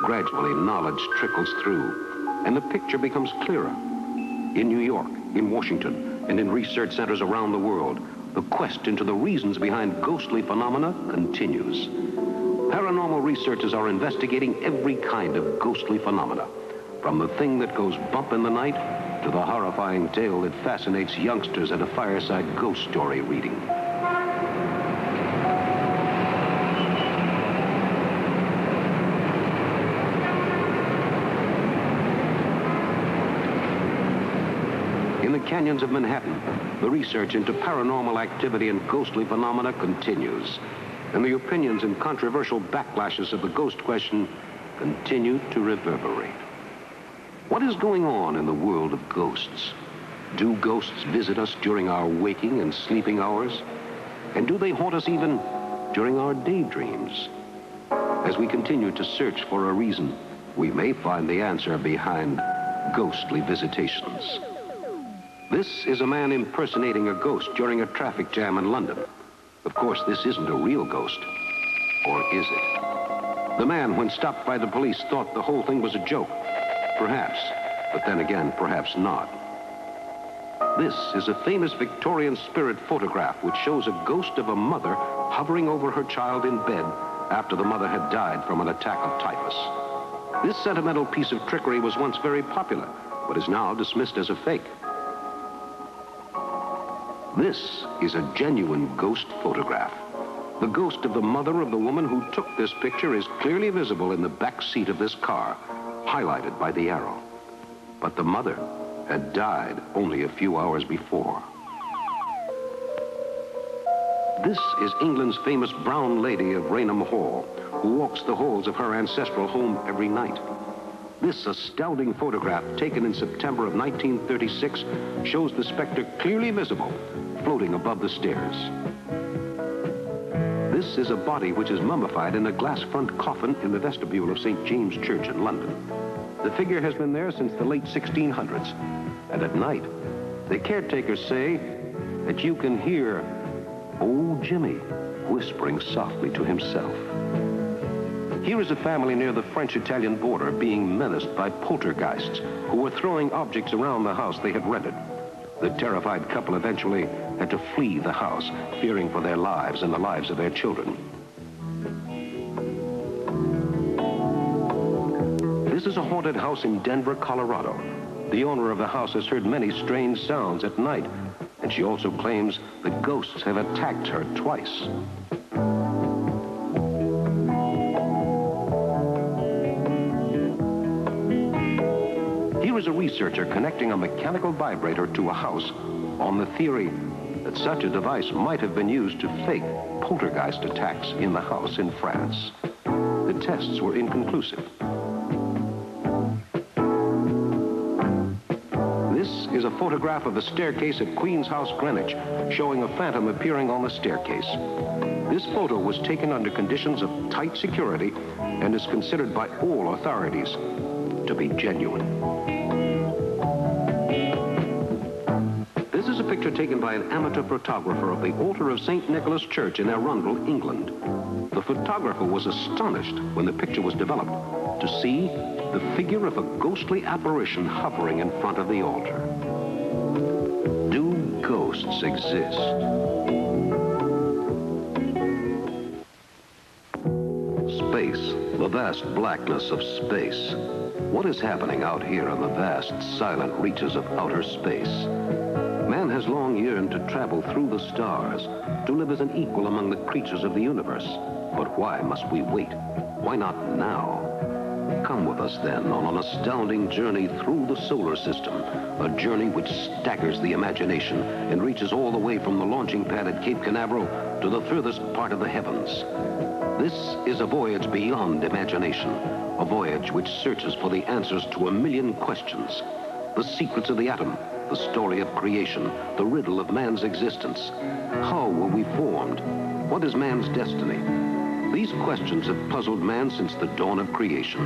gradually knowledge trickles through, and the picture becomes clearer. In New York, in Washington, and in research centers around the world, the quest into the reasons behind ghostly phenomena continues. Paranormal researchers are investigating every kind of ghostly phenomena, from the thing that goes bump in the night to the horrifying tale that fascinates youngsters at a fireside ghost story reading. In the canyons of Manhattan, the research into paranormal activity and ghostly phenomena continues, and the opinions and controversial backlashes of the ghost question continue to reverberate. What is going on in the world of ghosts? Do ghosts visit us during our waking and sleeping hours? And do they haunt us even during our daydreams? As we continue to search for a reason, we may find the answer behind ghostly visitations. This is a man impersonating a ghost during a traffic jam in London. Of course, this isn't a real ghost. Or is it? The man, when stopped by the police, thought the whole thing was a joke. Perhaps, but then again, perhaps not. This is a famous Victorian spirit photograph which shows a ghost of a mother hovering over her child in bed after the mother had died from an attack of typhus. This sentimental piece of trickery was once very popular, but is now dismissed as a fake. This is a genuine ghost photograph. The ghost of the mother of the woman who took this picture is clearly visible in the back seat of this car, highlighted by the arrow. But the mother had died only a few hours before. This is England's famous brown lady of Raynham Hall, who walks the halls of her ancestral home every night. This astounding photograph, taken in September of 1936, shows the specter clearly visible, floating above the stairs. This is a body which is mummified in a glass front coffin in the vestibule of St. James Church in London. The figure has been there since the late 1600s, and at night, the caretakers say that you can hear old Jimmy whispering softly to himself. Here is a family near the French-Italian border being menaced by poltergeists who were throwing objects around the house they had rented. The terrified couple eventually had to flee the house, fearing for their lives and the lives of their children. This is a haunted house in Denver, Colorado. The owner of the house has heard many strange sounds at night, and she also claims that ghosts have attacked her twice. Here is a researcher connecting a mechanical vibrator to a house on the theory that such a device might have been used to fake poltergeist attacks in the house in France. The tests were inconclusive. This is a photograph of the staircase at Queen's House, Greenwich, showing a phantom appearing on the staircase. This photo was taken under conditions of tight security and is considered by all authorities to be genuine. This is a picture taken by an amateur photographer of the altar of St. Nicholas Church in Arundel, England. The photographer was astonished when the picture was developed to see the figure of a ghostly apparition hovering in front of the altar. Do ghosts exist? Space, the vast blackness of space. What is happening out here in the vast, silent reaches of outer space? Man has long yearned to travel through the stars, to live as an equal among the creatures of the universe. But why must we wait? Why not now? Come with us then on an astounding journey through the solar system, a journey which staggers the imagination and reaches all the way from the launching pad at Cape Canaveral to the furthest part of the heavens. This is a voyage beyond imagination, a voyage which searches for the answers to a million questions. The secrets of the atom, the story of creation, the riddle of man's existence. How were we formed? What is man's destiny? These questions have puzzled man since the dawn of creation.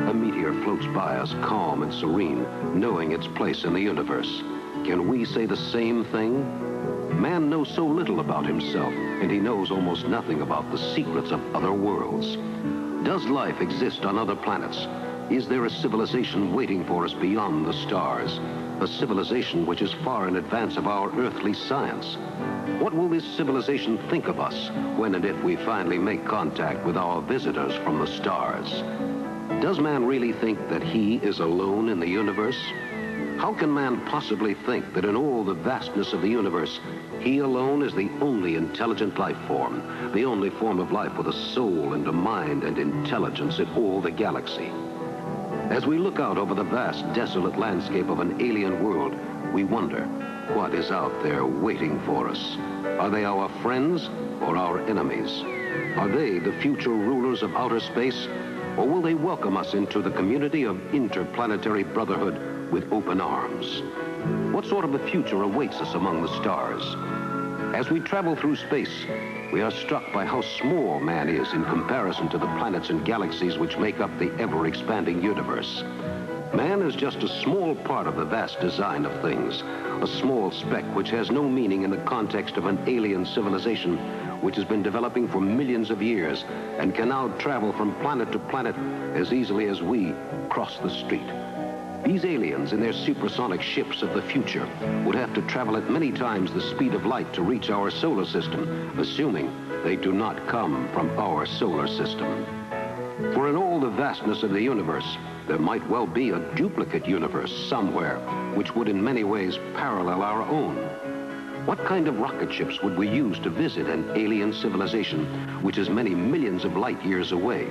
A meteor floats by us, calm and serene, knowing its place in the universe. Can we say the same thing? Man knows so little about himself, and he knows almost nothing about the secrets of other worlds. Does life exist on other planets? Is there a civilization waiting for us beyond the stars? A civilization which is far in advance of our earthly science. What will this civilization think of us when and if we finally make contact with our visitors from the stars? Does man really think that he is alone in the universe? How can man possibly think that in all the vastness of the universe, he alone is the only intelligent life form, the only form of life with a soul and a mind and intelligence in all the galaxy? As we look out over the vast, desolate landscape of an alien world, we wonder, what is out there waiting for us? Are they our friends or our enemies? Are they the future rulers of outer space, or will they welcome us into the community of interplanetary brotherhood with open arms? What sort of a future awaits us among the stars? As we travel through space, we are struck by how small man is in comparison to the planets and galaxies which make up the ever-expanding universe. Man is just a small part of the vast design of things, a small speck which has no meaning in the context of an alien civilization which has been developing for millions of years and can now travel from planet to planet as easily as we cross the street. These aliens in their supersonic ships of the future would have to travel at many times the speed of light to reach our solar system, assuming they do not come from our solar system. For in all the vastness of the universe, there might well be a duplicate universe somewhere, which would in many ways parallel our own. What kind of rocket ships would we use to visit an alien civilization which is many millions of light years away?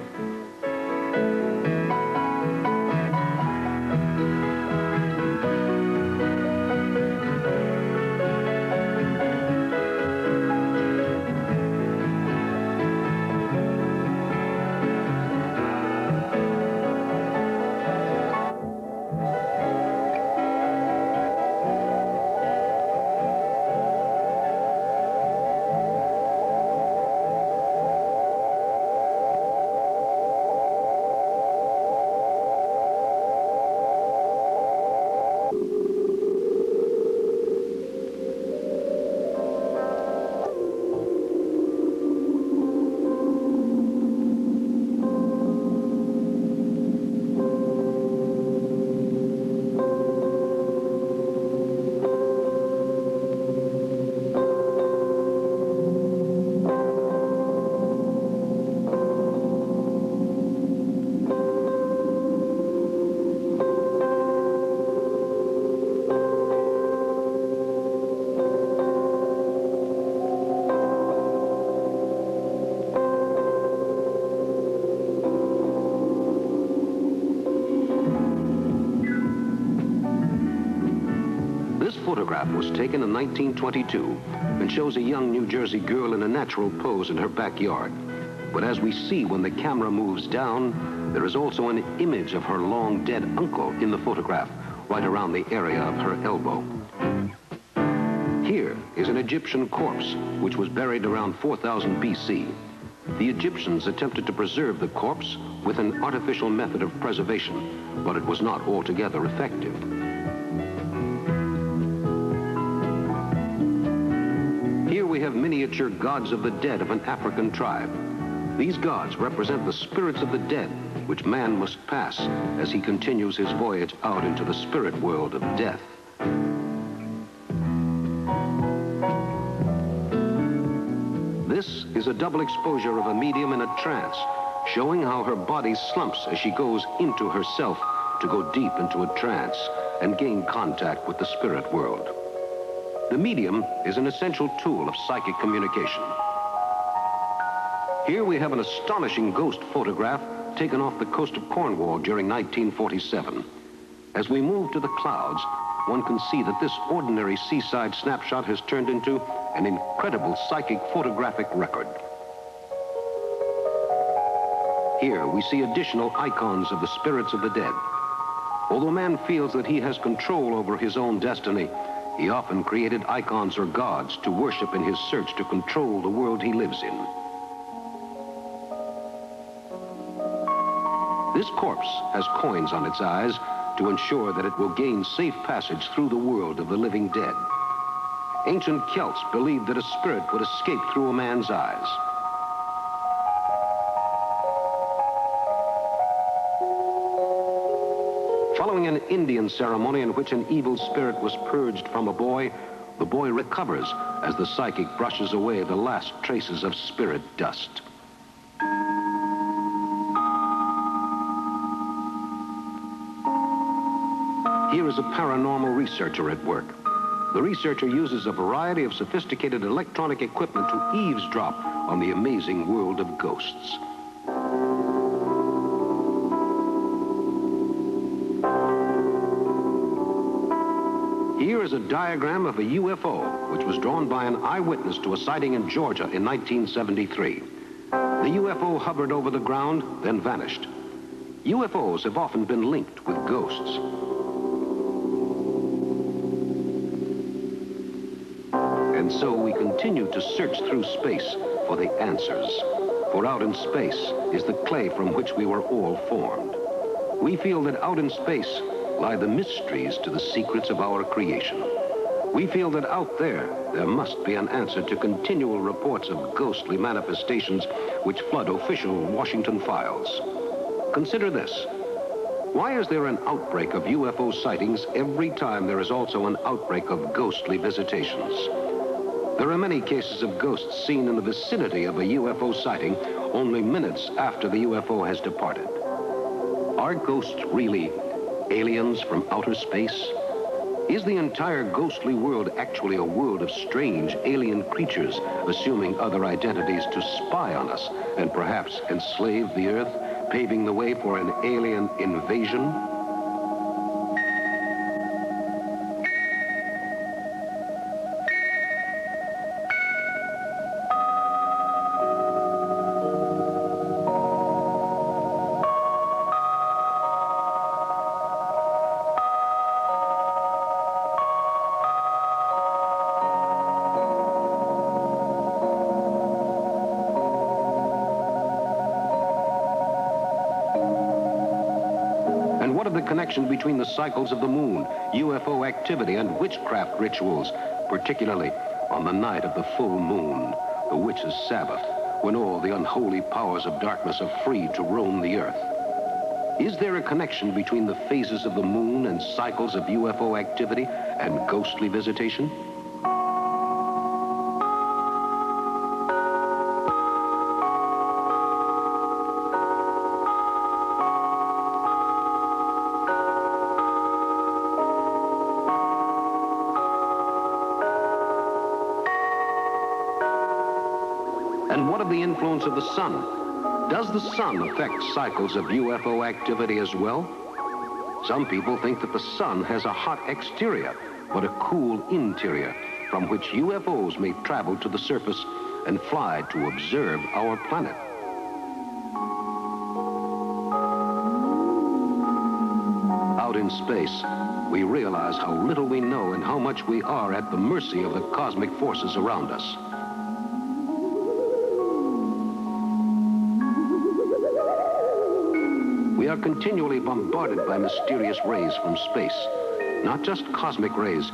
Photograph was taken in 1922 and shows a young New Jersey girl in a natural pose in her backyard. But as we see when the camera moves down, there is also an image of her long dead uncle in the photograph, right around the area of her elbow. Here is an Egyptian corpse, which was buried around 4000 BC. The Egyptians attempted to preserve the corpse with an artificial method of preservation, but it was not altogether effective. Here we have miniature gods of the dead of an African tribe. These gods represent the spirits of the dead, which man must pass as he continues his voyage out into the spirit world of death. This is a double exposure of a medium in a trance, showing how her body slumps as she goes into herself to go deep into a trance and gain contact with the spirit world. The medium is an essential tool of psychic communication. Here we have an astonishing ghost photograph taken off the coast of Cornwall during 1947. As we move to the clouds, one can see that this ordinary seaside snapshot has turned into an incredible psychic photographic record. Here we see additional icons of the spirits of the dead. Although man feels that he has control over his own destiny, he often created icons or gods to worship in his search to control the world he lives in. This corpse has coins on its eyes to ensure that it will gain safe passage through the world of the living dead. Ancient Celts believed that a spirit would escape through a man's eyes. Following an Indian ceremony in which an evil spirit was purged from a boy, the boy recovers as the psychic brushes away the last traces of spirit dust. Here is a paranormal researcher at work. The researcher uses a variety of sophisticated electronic equipment to eavesdrop on the amazing world of ghosts. Here is a diagram of a UFO, which was drawn by an eyewitness to a sighting in Georgia in 1973. The UFO hovered over the ground, then vanished. UFOs have often been linked with ghosts. And so we continue to search through space for the answers. For out in space is the clay from which we were all formed. We feel that out in space lie the mysteries to the secrets of our creation. We feel that out there must be an answer to continual reports of ghostly manifestations which flood official Washington files. Consider this. Why is there an outbreak of UFO sightings every time there is also an outbreak of ghostly visitations? There are many cases of ghosts seen in the vicinity of a UFO sighting only minutes after the UFO has departed. Are ghosts really aliens from outer space? Is the entire ghostly world actually a world of strange alien creatures assuming other identities to spy on us and perhaps enslave the Earth, paving the way for an alien invasion? What of the connection between the cycles of the moon, UFO activity, and witchcraft rituals, particularly on the night of the full moon, the witch's Sabbath, when all the unholy powers of darkness are free to roam the Earth? Is there a connection between the phases of the moon and cycles of UFO activity and ghostly visitation? And what of the influence of the sun? Does the sun affect cycles of UFO activity as well? Some people think that the sun has a hot exterior, but a cool interior, from which UFOs may travel to the surface and fly to observe our planet. Out in space, we realize how little we know and how much we are at the mercy of the cosmic forces around us. We are continually bombarded by mysterious rays from space. Not just cosmic rays,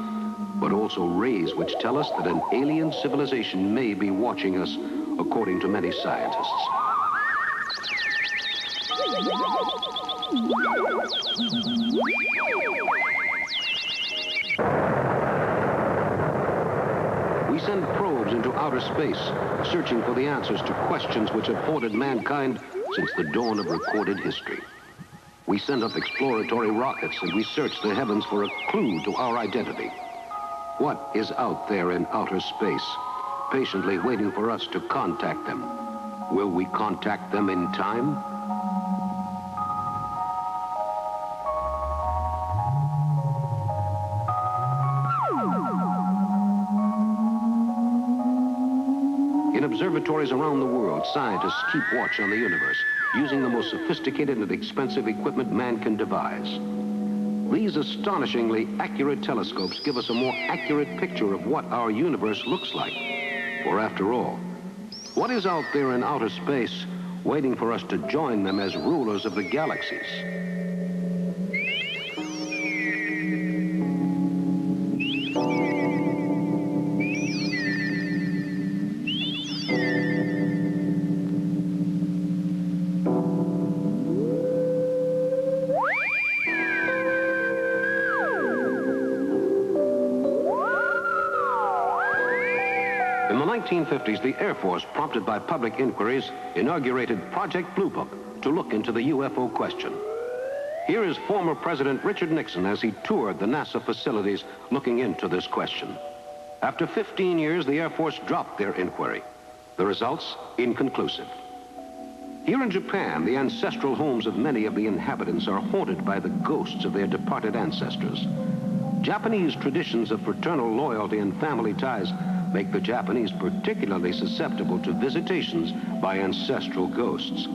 but also rays which tell us that an alien civilization may be watching us, according to many scientists. We send probes into outer space, searching for the answers to questions which have haunted mankind since the dawn of recorded history. We send up exploratory rockets and we search the heavens for a clue to our identity. What is out there in outer space, patiently waiting for us to contact them? Will we contact them in time? In observatories around the world, scientists keep watch on the universe, using the most sophisticated and expensive equipment man can devise. These astonishingly accurate telescopes give us a more accurate picture of what our universe looks like. For after all, what is out there in outer space waiting for us to join them as rulers of the galaxies? In the 1950s, the Air Force, prompted by public inquiries, inaugurated Project Blue Book to look into the UFO question. Here is former President Richard Nixon as he toured the NASA facilities looking into this question. After 15 years, the Air Force dropped their inquiry. The results, inconclusive. Here in Japan, the ancestral homes of many of the inhabitants are haunted by the ghosts of their departed ancestors. Japanese traditions of fraternal loyalty and family ties make the Japanese particularly susceptible to visitations by ancestral ghosts.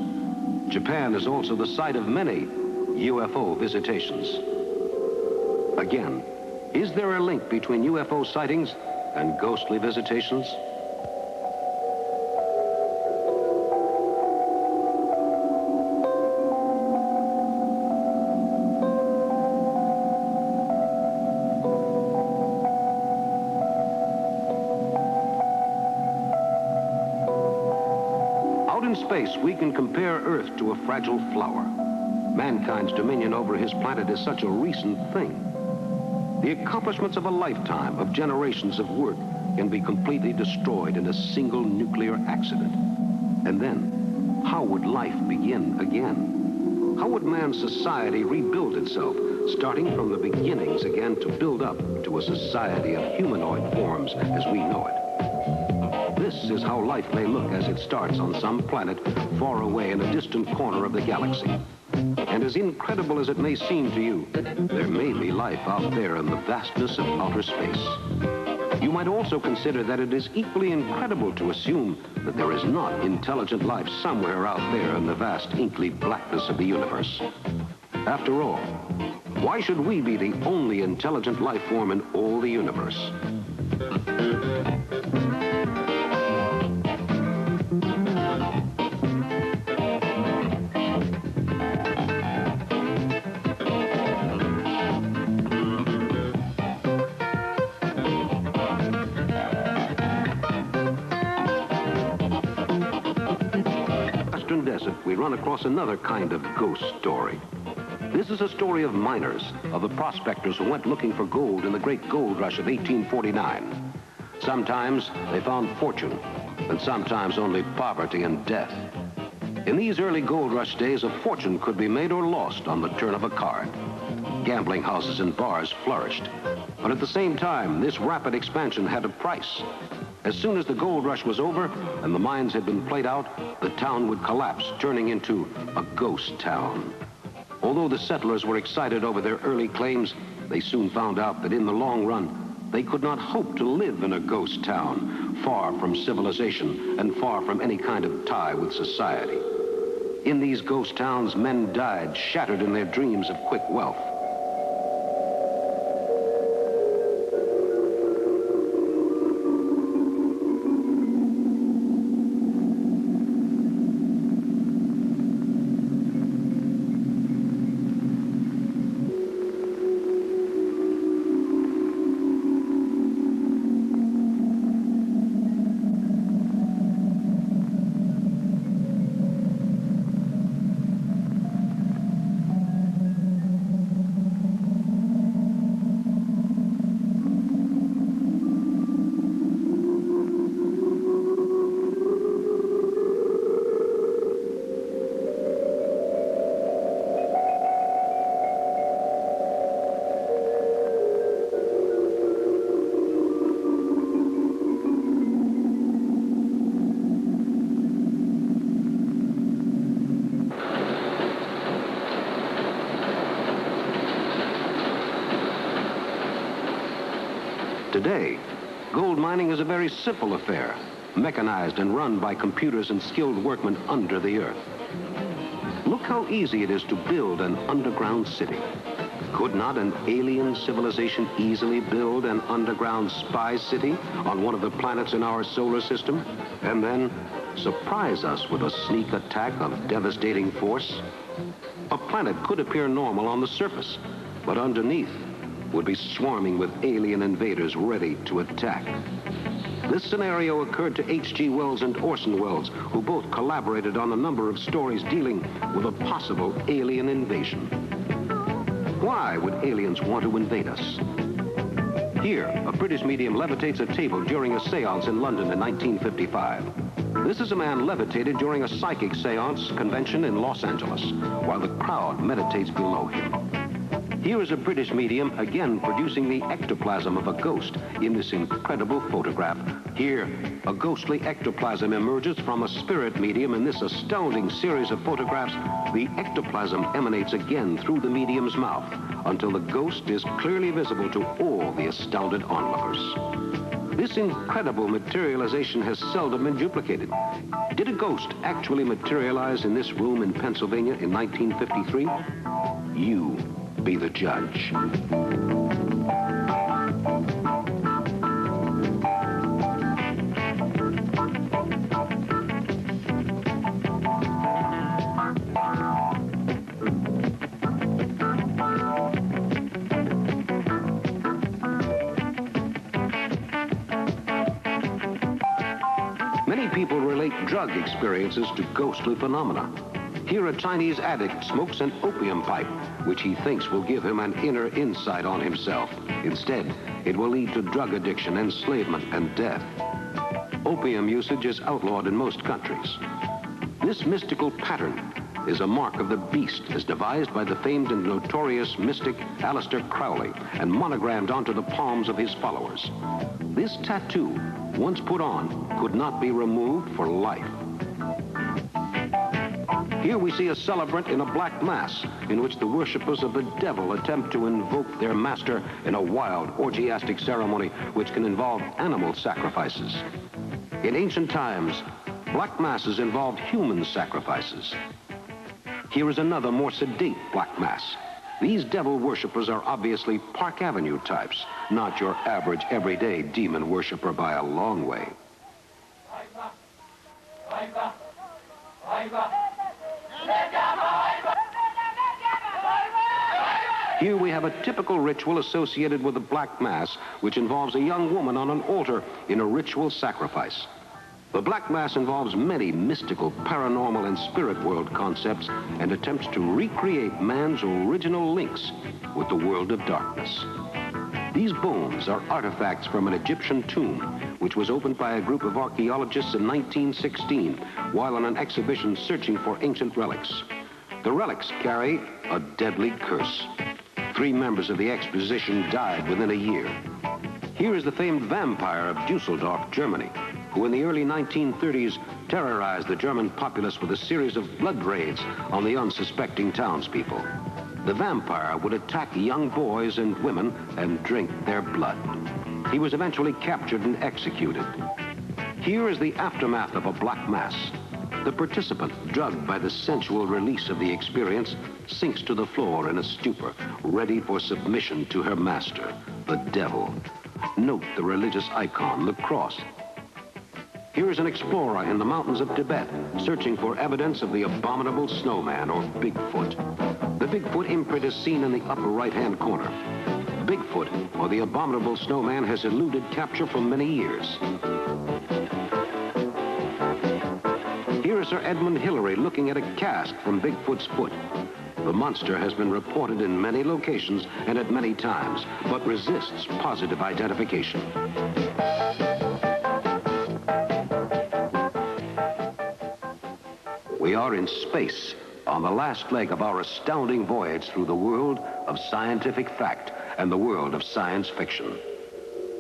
Japan is also the site of many UFO visitations. Again, is there a link between UFO sightings and ghostly visitations? In space, we can compare Earth to a fragile flower. Mankind's dominion over his planet is such a recent thing. The accomplishments of a lifetime of generations of work can be completely destroyed in a single nuclear accident. And then, how would life begin again? How would man's society rebuild itself, starting from the beginnings again to build up to a society of humanoid forms as we know it? This is how life may look as it starts on some planet far away in a distant corner of the galaxy. And as incredible as it may seem to you, there may be life out there in the vastness of outer space. You might also consider that it is equally incredible to assume that there is not intelligent life somewhere out there in the vast inky blackness of the universe. After all, why should we be the only intelligent life form in all the universe? We run across another kind of ghost story. This is a story of miners, of the prospectors who went looking for gold in the great gold rush of 1849. Sometimes they found fortune, and sometimes only poverty and death. In these early gold rush days, a fortune could be made or lost on the turn of a card. Gambling houses and bars flourished. But at the same time, this rapid expansion had a price. As soon as the gold rush was over and the mines had been played out, the town would collapse, turning into a ghost town. Although the settlers were excited over their early claims, they soon found out that in the long run, they could not hope to live in a ghost town, far from civilization and far from any kind of tie with society. In these ghost towns, men died, shattered in their dreams of quick wealth. Today, gold mining is a very simple affair, mechanized and run by computers and skilled workmen under the earth. Look how easy it is to build an underground city. Could not an alien civilization easily build an underground spy city on one of the planets in our solar system, and then surprise us with a sneak attack of devastating force? A planet could appear normal on the surface, but underneath would be swarming with alien invaders ready to attack. This scenario occurred to H.G. Wells and Orson Welles, who both collaborated on a number of stories dealing with a possible alien invasion. Why would aliens want to invade us? Here, a British medium levitates a table during a seance in London in 1955. This is a man levitated during a psychic seance convention in Los Angeles, while the crowd meditates below him. Here is a British medium again producing the ectoplasm of a ghost in this incredible photograph. Here, a ghostly ectoplasm emerges from a spirit medium in this astounding series of photographs. The ectoplasm emanates again through the medium's mouth until the ghost is clearly visible to all the astounded onlookers. This incredible materialization has seldom been duplicated. Did a ghost actually materialize in this room in Pennsylvania in 1953? You be the judge. Many people relate drug experiences to ghostly phenomena. Here, a Chinese addict smokes an opium pipe, which he thinks will give him an inner insight on himself. Instead, it will lead to drug addiction, enslavement, and death. Opium usage is outlawed in most countries. This mystical pattern is a mark of the beast as devised by the famed and notorious mystic Aleister Crowley and monogrammed onto the palms of his followers. This tattoo, once put on, could not be removed for life. Here we see a celebrant in a black mass in which the worshippers of the devil attempt to invoke their master in a wild, orgiastic ceremony which can involve animal sacrifices. In ancient times, black masses involved human sacrifices. Here is another more sedate black mass. These devil worshippers are obviously Park Avenue types, not your average everyday demon worshiper by a long way. Here we have a typical ritual associated with the Black Mass, which involves a young woman on an altar in a ritual sacrifice. The Black Mass involves many mystical, paranormal, and spirit world concepts and attempts to recreate man's original links with the world of darkness. These bones are artifacts from an Egyptian tomb, which was opened by a group of archaeologists in 1916 while on an exhibition searching for ancient relics. The relics carry a deadly curse. 3 members of the exposition died within a year. Here is the famed vampire of Dusseldorf, Germany, who in the early 1930s terrorized the German populace with a series of blood raids on the unsuspecting townspeople. The vampire would attack young boys and women and drink their blood. He was eventually captured and executed. Here is the aftermath of a black mass. The participant, drugged by the sensual release of the experience, sinks to the floor in a stupor, ready for submission to her master, the devil. Note the religious icon, the cross. Here is an explorer in the mountains of Tibet, searching for evidence of the abominable snowman, or Bigfoot. The Bigfoot imprint is seen in the upper right-hand corner. Bigfoot, or the abominable snowman, has eluded capture for many years. Here is Sir Edmund Hillary looking at a cast from Bigfoot's foot. The monster has been reported in many locations and at many times, but resists positive identification. We are in space, on the last leg of our astounding voyage through the world of scientific fact and the world of science fiction.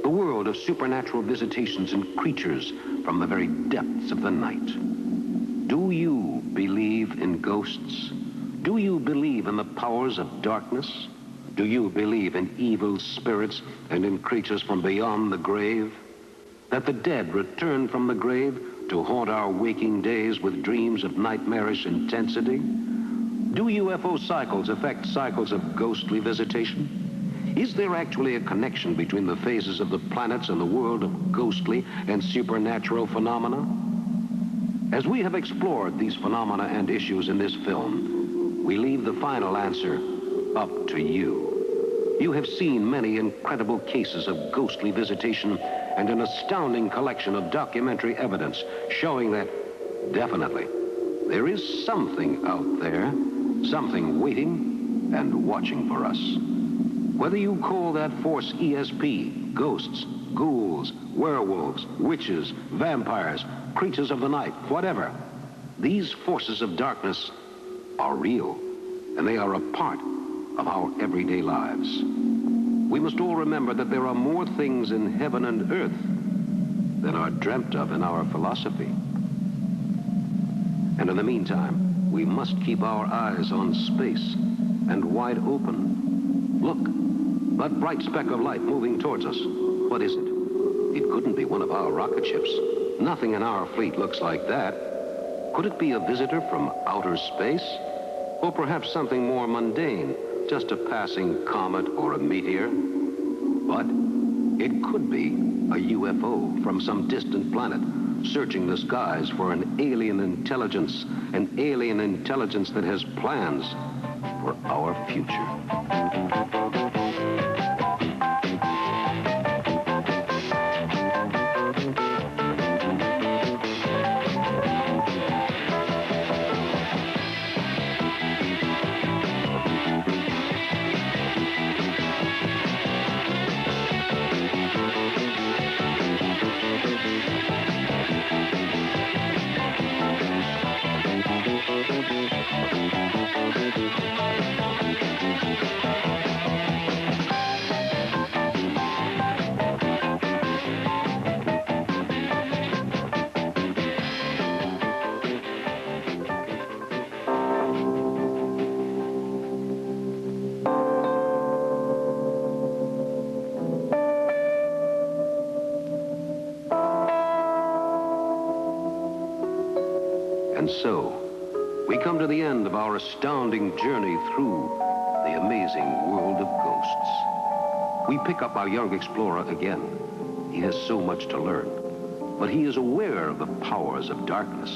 The world of supernatural visitations and creatures from the very depths of the night. Do you believe in ghosts? Do you believe in the powers of darkness? Do you believe in evil spirits and in creatures from beyond the grave? That the dead return from the grave to haunt our waking days with dreams of nightmarish intensity? Do UFO cycles affect cycles of ghostly visitation? Is there actually a connection between the phases of the planets and the world of ghostly and supernatural phenomena? As we have explored these phenomena and issues in this film, we leave the final answer up to you. You have seen many incredible cases of ghostly visitation and an astounding collection of documentary evidence showing that, definitely, there is something out there, something waiting and watching for us. Whether you call that force ESP, ghosts, ghouls, werewolves, witches, vampires, creatures of the night, whatever, these forces of darkness are real, and they are a part of our everyday lives. We must all remember that there are more things in heaven and earth than are dreamt of in our philosophy. And in the meantime, we must keep our eyes on space and wide open. Look, that bright speck of light moving towards us. What is it? It couldn't be one of our rocket ships. Nothing in our fleet looks like that. Could it be a visitor from outer space? Or perhaps something more mundane, just a passing comet or a meteor? But it could be a UFO from some distant planet, searching the skies for an alien intelligence that has plans for our future. come to the end of our astounding journey through the amazing world of ghosts. We pick up our young explorer again. He has so much to learn, but he is aware of the powers of darkness,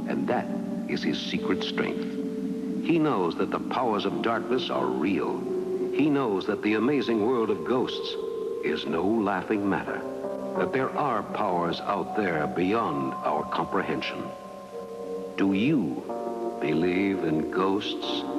and that is his secret strength. He knows that the powers of darkness are real. He knows that the amazing world of ghosts is no laughing matter, that there are powers out there beyond our comprehension. Do you believe in ghosts?